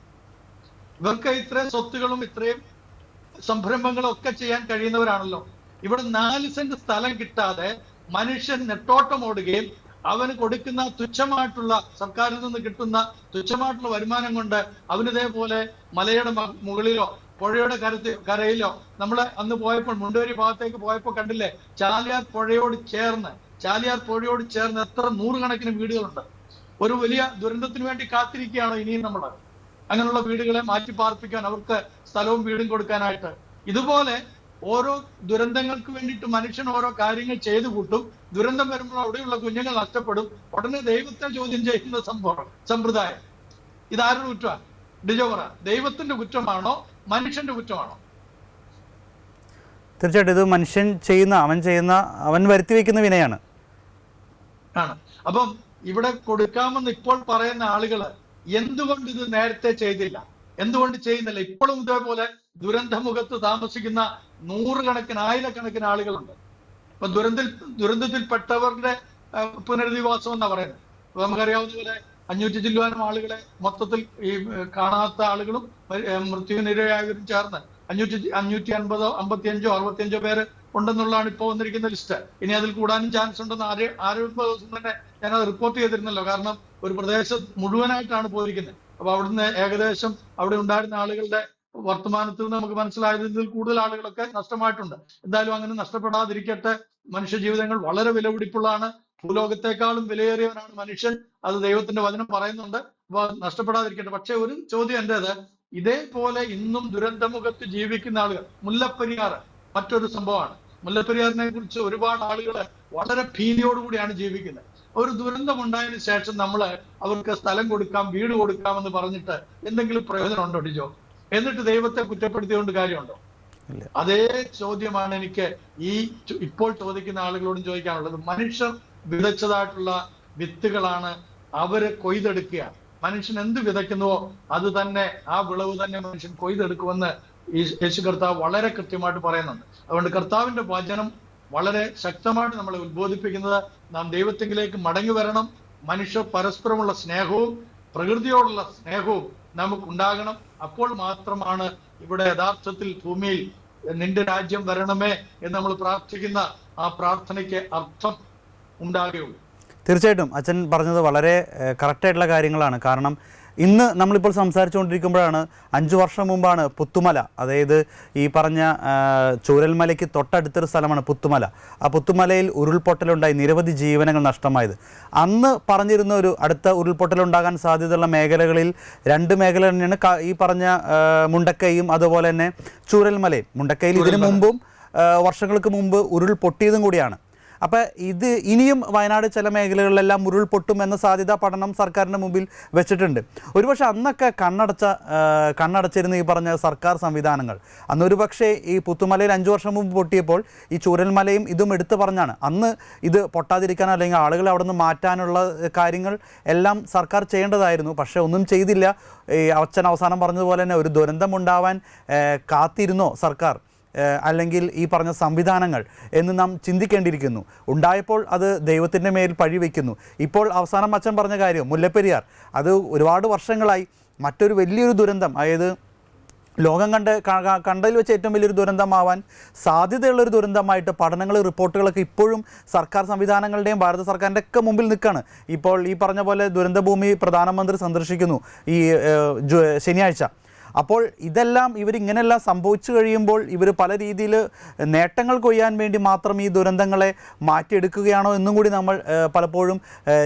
ഇവർക്ക് ഇത്രയും സ്വത്തുകളും ഇത്രയും സംരംഭങ്ങളും ഒക്കെ ചെയ്യാൻ കഴിയുന്നവരാണല്ലോ. ഇവിടെ 4 സെന്റ് സ്ഥലം കിട്ടാതെ മനുഷ്യൻ നെട്ടോട്ടം ഓടുകയും അവന് കൊടുക്കുന്ന തുച്ഛമായിട്ടുള്ള, സർക്കാരിൽ നിന്ന് കിട്ടുന്ന തുച്ഛമായിട്ടുള്ള വരുമാനം കൊണ്ട് അവനിതേപോലെ മലയുടെ മുകളിലോ പുഴയുടെ കരയിലോ, നമ്മൾ അന്ന് പോയപ്പോൾ മുണ്ടേരി ഭാഗത്തേക്ക് പോയപ്പോൾ കണ്ടില്ലേ, ചാലിയാർ പുഴയോട് ചേർന്ന് എത്ര 100 കണക്കിന് വീടുകളുണ്ട്. ഒരു വലിയ ദുരന്തത്തിന് വേണ്ടി കാത്തിരിക്കുകയാണോ ഇനിയും നമ്മൾ? അങ്ങനെയുള്ള വീടുകളെ മാറ്റി പാർപ്പിക്കാൻ, അവർക്ക് സ്ഥലവും വീടും കൊടുക്കാനായിട്ട്. ഇതുപോലെ ഓരോ ദുരന്തങ്ങൾക്ക് വേണ്ടിയിട്ട് മനുഷ്യൻ ഓരോ കാര്യങ്ങൾ ചെയ്തു കൂട്ടും. ദുരന്തം വരുമ്പോൾ അവിടെയുള്ള കുഞ്ഞുങ്ങൾ നഷ്ടപ്പെടും. ഉടനെ ദൈവത്തെ ചോദ്യം ചെയ്യുന്ന സമ്പ്രദായം. ഇതാരുടെ കുറ്റമാണ്? ഡിജോ പറ, ദൈവത്തിന്റെ കുറ്റമാണോ മനുഷ്യന്റെ കുറ്റമാണോ? തീർച്ചയായിട്ടും ഇത് മനുഷ്യൻ അവൻ വരുത്തി വെക്കുന്ന വിനയാണ്. ആണ്. അപ്പം ഇവിടെ കൊടുക്കാമെന്ന് ഇപ്പോൾ പറയുന്ന ആളുകള് എന്തുകൊണ്ട് ഇത് നേരത്തെ ചെയ്തില്ല? എന്തുകൊണ്ട് ചെയ്യുന്നില്ല? ഇപ്പോഴും ഇതേപോലെ ദുരന്തമുഖത്ത് താമസിക്കുന്ന 100 കണക്കിന് 1000 ആളുകളുണ്ട്. ഇപ്പൊ ദുരന്തത്തിൽപ്പെട്ടവരുടെ പുനരധിവാസം എന്നാ പറയുന്നത്. അപ്പൊ നമുക്കറിയാവുന്ന പോലെ 500 ചില്ലുവാനും ആളുകളെ മൊത്തത്തിൽ ഈ കാണാത്ത ആളുകളും മൃത്യുനിരയായവരും ചേർന്ന് 550, 55, 65 പേര് ഉണ്ടെന്നുള്ളതാണ് ഇപ്പോൾ വന്നിരിക്കുന്ന ലിസ്റ്റ്. ഇനി അതിൽ കൂടാനും ചാൻസ് ഉണ്ടെന്ന് ആരോഗ്യ ദിവസം തന്നെ ഞാനത് റിപ്പോർട്ട് ചെയ്തിരുന്നല്ലോ. കാരണം ഒരു പ്രദേശം മുഴുവനായിട്ടാണ് പോയിരിക്കുന്നത്. അപ്പൊ അവിടുന്ന് ഏകദേശം അവിടെ ഉണ്ടായിരുന്ന ആളുകളുടെ വർത്തമാനത്തിൽ നിന്ന് നമുക്ക് മനസ്സിലായത് ഇതിൽ കൂടുതൽ ആളുകളൊക്കെ നഷ്ടമായിട്ടുണ്ട്. എന്തായാലും അങ്ങനെ നഷ്ടപ്പെടാതിരിക്കട്ടെ. മനുഷ്യജീവിതങ്ങൾ വളരെ വിലപിടിപ്പുള്ളതാണ്. ഭൂലോകത്തെക്കാളും വിലയേറിയവനാണ് മനുഷ്യൻ. അത് ദൈവത്തിന്റെ വചനം പറയുന്നുണ്ട്. അപ്പൊ നഷ്ടപ്പെടാതിരിക്കട്ടെ. പക്ഷെ ഒരു ചോദ്യം എന്റേത്, ഇതേപോലെ ഇന്നും ദുരന്തമുഖത്ത് ജീവിക്കുന്ന ആളുകൾ, മുല്ലപ്പെരിയാർ മറ്റൊരു സംഭവമാണ്. മുല്ലപ്പെരിയാറിനെ കുറിച്ച് ഒരുപാട് ആളുകൾ വളരെ ഭീതിയോടുകൂടിയാണ് ജീവിക്കുന്നത്. ഒരു ദുരന്തം ഉണ്ടായതിനു ശേഷം നമ്മൾ അവർക്ക് സ്ഥലം കൊടുക്കാം, വീട് കൊടുക്കാമെന്ന് പറഞ്ഞിട്ട് എന്തെങ്കിലും പ്രയോജനം ഉണ്ടോ ടിജോ? എന്നിട്ട് ദൈവത്തെ കുറ്റപ്പെടുത്തിയോണ്ട് കാര്യമുണ്ടോ? അതേ ചോദ്യമാണ് എനിക്ക് ഇപ്പോൾ ചോദിക്കുന്ന ആളുകളോടും ചോദിക്കാനുള്ളത്. മനുഷ്യർ വിതച്ചതായിട്ടുള്ള വിത്തുകളാണ് അവര് കൊയ്തെടുക്കുക. മനുഷ്യൻ എന്ത് വിതയ്ക്കുന്നുവോ അത് തന്നെ, ആ വിളവ് തന്നെ മനുഷ്യൻ കൊയ്തെടുക്കുമെന്ന് യേശു കർത്താവ് വളരെ കൃത്യമായിട്ട് പറയുന്നുണ്ട്. അതുകൊണ്ട് കർത്താവിന്റെ വചനം വളരെ ശക്തമായിട്ട് നമ്മളെ ഉത്ബോധിപ്പിക്കുന്നത് നാം ദൈവത്തിലേക്ക് മടങ്ങി വരണം. മനുഷ്യർ പരസ്പരമുള്ള സ്നേഹവും പ്രകൃതിയോടുള്ള സ്നേഹവും നമുക്കുണ്ടാകണം. അപ്പോൾ മാത്രമാണ് ഇവിടെ യഥാർത്ഥത്തിൽ ഭൂമിയിൽ നിന്റെ രാജ്യം വരണമേ എന്ന് നമ്മൾ പ്രാർത്ഥിക്കുന്ന ആ പ്രാർത്ഥനയ്ക്ക് അർത്ഥം ഉണ്ടാകുകയുള്ളൂ. തീർച്ചയായിട്ടും അച്ഛൻ പറഞ്ഞത് വളരെ കറക്റ്റായിട്ടുള്ള കാര്യങ്ങളാണ്. കാരണം ഇന്ന് നമ്മളിപ്പോൾ സംസാരിച്ചുകൊണ്ടിരിക്കുമ്പോഴാണ് 5 വർഷം മുമ്പാണ് പുത്തുമല, അതായത് ഈ പറഞ്ഞ ചൂരൽമലയ്ക്ക് തൊട്ടടുത്തൊരു സ്ഥലമാണ് പുത്തുമല. ആ പുത്തുമലയിൽ ഉരുൾപൊട്ടലുണ്ടായി നിരവധി ജീവനങ്ങൾ നഷ്ടമായത്. അന്ന് പറഞ്ഞിരുന്ന ഒരു അടുത്ത ഉരുൾപൊട്ടലുണ്ടാകാൻ സാധ്യതയുള്ള മേഖലകളിൽ 2 മേഖല തന്നെയാണ് ഈ പറഞ്ഞ മുണ്ടക്കൈയും അതുപോലെ തന്നെ ചൂരൽമലയും. മുണ്ടക്കൈയിൽ ഇതിനു മുമ്പും വർഷങ്ങൾക്ക് മുമ്പ് ഉരുൾ പൊട്ടിയതും കൂടിയാണ്. അപ്പോൾ ഇത് ഇനിയും വയനാട് ചില മേഖലകളിലെല്ലാം ഉരുൾപൊട്ടും എന്ന സാധ്യതാ പഠനം സർക്കാരിൻ്റെ മുമ്പിൽ വെച്ചിട്ടുണ്ട്. ഒരുപക്ഷെ അന്നൊക്കെ കണ്ണടച്ചിരുന്ന ഈ പറഞ്ഞ സർക്കാർ സംവിധാനങ്ങൾ അന്നൊരു പക്ഷേ ഈ പുത്തുമലയിൽ 5 വർഷം മുമ്പ് പൊട്ടിയപ്പോൾ ഈ ചൂരൽമലയും ഇതും എടുത്തു പറഞ്ഞാണ് അന്ന് ഇത് പൊട്ടാതിരിക്കാൻ അല്ലെങ്കിൽ ആളുകളെ അവിടെ നിന്ന് മാറ്റാനുള്ള കാര്യങ്ങൾ എല്ലാം സർക്കാർ ചെയ്യേണ്ടതായിരുന്നു. പക്ഷേ ഒന്നും ചെയ്തില്ല. ഈ അച്ഛൻ അവസാനം പറഞ്ഞതുപോലെ തന്നെ ഒരു ദുരന്തമുണ്ടാവാൻ കാത്തിരുന്നോ സർക്കാർ അല്ലെങ്കിൽ ഈ പറഞ്ഞ സംവിധാനങ്ങൾ എന്ന് നാം ചിന്തിക്കേണ്ടിയിരിക്കുന്നു. ഉണ്ടായപ്പോൾ അത് ദൈവത്തിൻ്റെ മേൽ പഴി വയ്ക്കുന്നു. ഇപ്പോൾ അവസാനം അച്ഛൻ പറഞ്ഞ കാര്യം മുല്ലപ്പെരിയാർ, അത് ഒരുപാട് വർഷങ്ങളായി മറ്റൊരു വലിയൊരു ദുരന്തം, അതായത് ലോകം കണ്ടതിൽ വെച്ച് ഏറ്റവും വലിയൊരു ദുരന്തമാവാൻ സാധ്യതയുള്ളൊരു ദുരന്തമായിട്ട് പഠനങ്ങൾ റിപ്പോർട്ടുകളൊക്കെ ഇപ്പോഴും സർക്കാർ സംവിധാനങ്ങളുടെയും ഭാരത സർക്കാരിൻ്റെ ഒക്കെ മുമ്പിൽ നിൽക്കുകയാണ്. ഇപ്പോൾ ഈ പറഞ്ഞ പോലെ ദുരന്തഭൂമി പ്രധാനമന്ത്രി സന്ദർശിക്കുന്നു ഈ ശനിയാഴ്ച. അപ്പോൾ ഇതെല്ലാം ഇവരിങ്ങനെല്ലാം സംഭവിച്ചു കഴിയുമ്പോൾ ഇവർ പല രീതിയിൽ നേട്ടങ്ങൾ കൊയ്യാൻ വേണ്ടി മാത്രം ഈ ദുരന്തങ്ങളെ മാറ്റിയെടുക്കുകയാണോ എന്നും കൂടി നമ്മൾ പലപ്പോഴും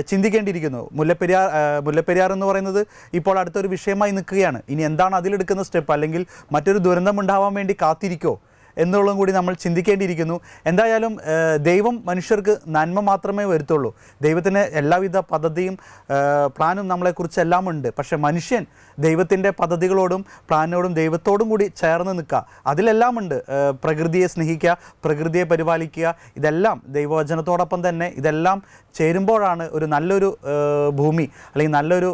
ചിന്തിക്കേണ്ടിയിരിക്കുന്നു. മുല്ലപ്പെരിയാർ എന്ന് പറയുന്നത് ഇപ്പോൾ അടുത്തൊരു വിഷയമായി നിൽക്കുകയാണ്. ഇനി എന്താണ് അതിലെടുക്കുന്ന സ്റ്റെപ്പ്, അല്ലെങ്കിൽ മറ്റൊരു ദുരന്തം ഉണ്ടാവാൻ വേണ്ടി കാത്തിരിക്കോ എന്നുള്ളതും കൂടി നമ്മൾ ചിന്തിക്കേണ്ടിയിരിക്കുന്നു. എന്തായാലും ദൈവം മനുഷ്യർക്ക് നന്മ മാത്രമേ വരുത്തുള്ളൂ. ദൈവത്തിന് എല്ലാവിധ പദ്ധതിയും പ്ലാനും നമ്മളെക്കുറിച്ചെല്ലാം ഉണ്ട്. പക്ഷേ മനുഷ്യൻ ദൈവത്തിൻ്റെ പദ്ധതികളോടും പ്ലാനോടും ദൈവത്തോടും കൂടി ചേർന്ന് നിൽക്കുക, അതിലെല്ലാം ഉണ്ട്. പ്രകൃതിയെ സ്നേഹിക്കുക, പ്രകൃതിയെ പരിപാലിക്കുക, ഇതെല്ലാം ദൈവവചനത്തോടൊപ്പം തന്നെ ഇതെല്ലാം ചേരുമ്പോഴാണ് ഒരു നല്ലൊരു ഭൂമി അല്ലെങ്കിൽ നല്ലൊരു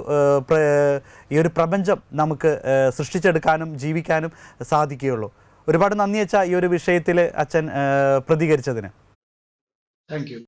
ഈ ഒരു പ്രപഞ്ചം നമുക്ക് സൃഷ്ടിച്ചെടുക്കാനും ജീവിക്കാനും സാധിക്കുകയുള്ളൂ. ഒരുപാട് നന്ദി അച്ഛാ ഈ ഒരു വിഷയത്തിൽ അച്ഛൻ പ്രതികരിച്ചതിന്. Thank you.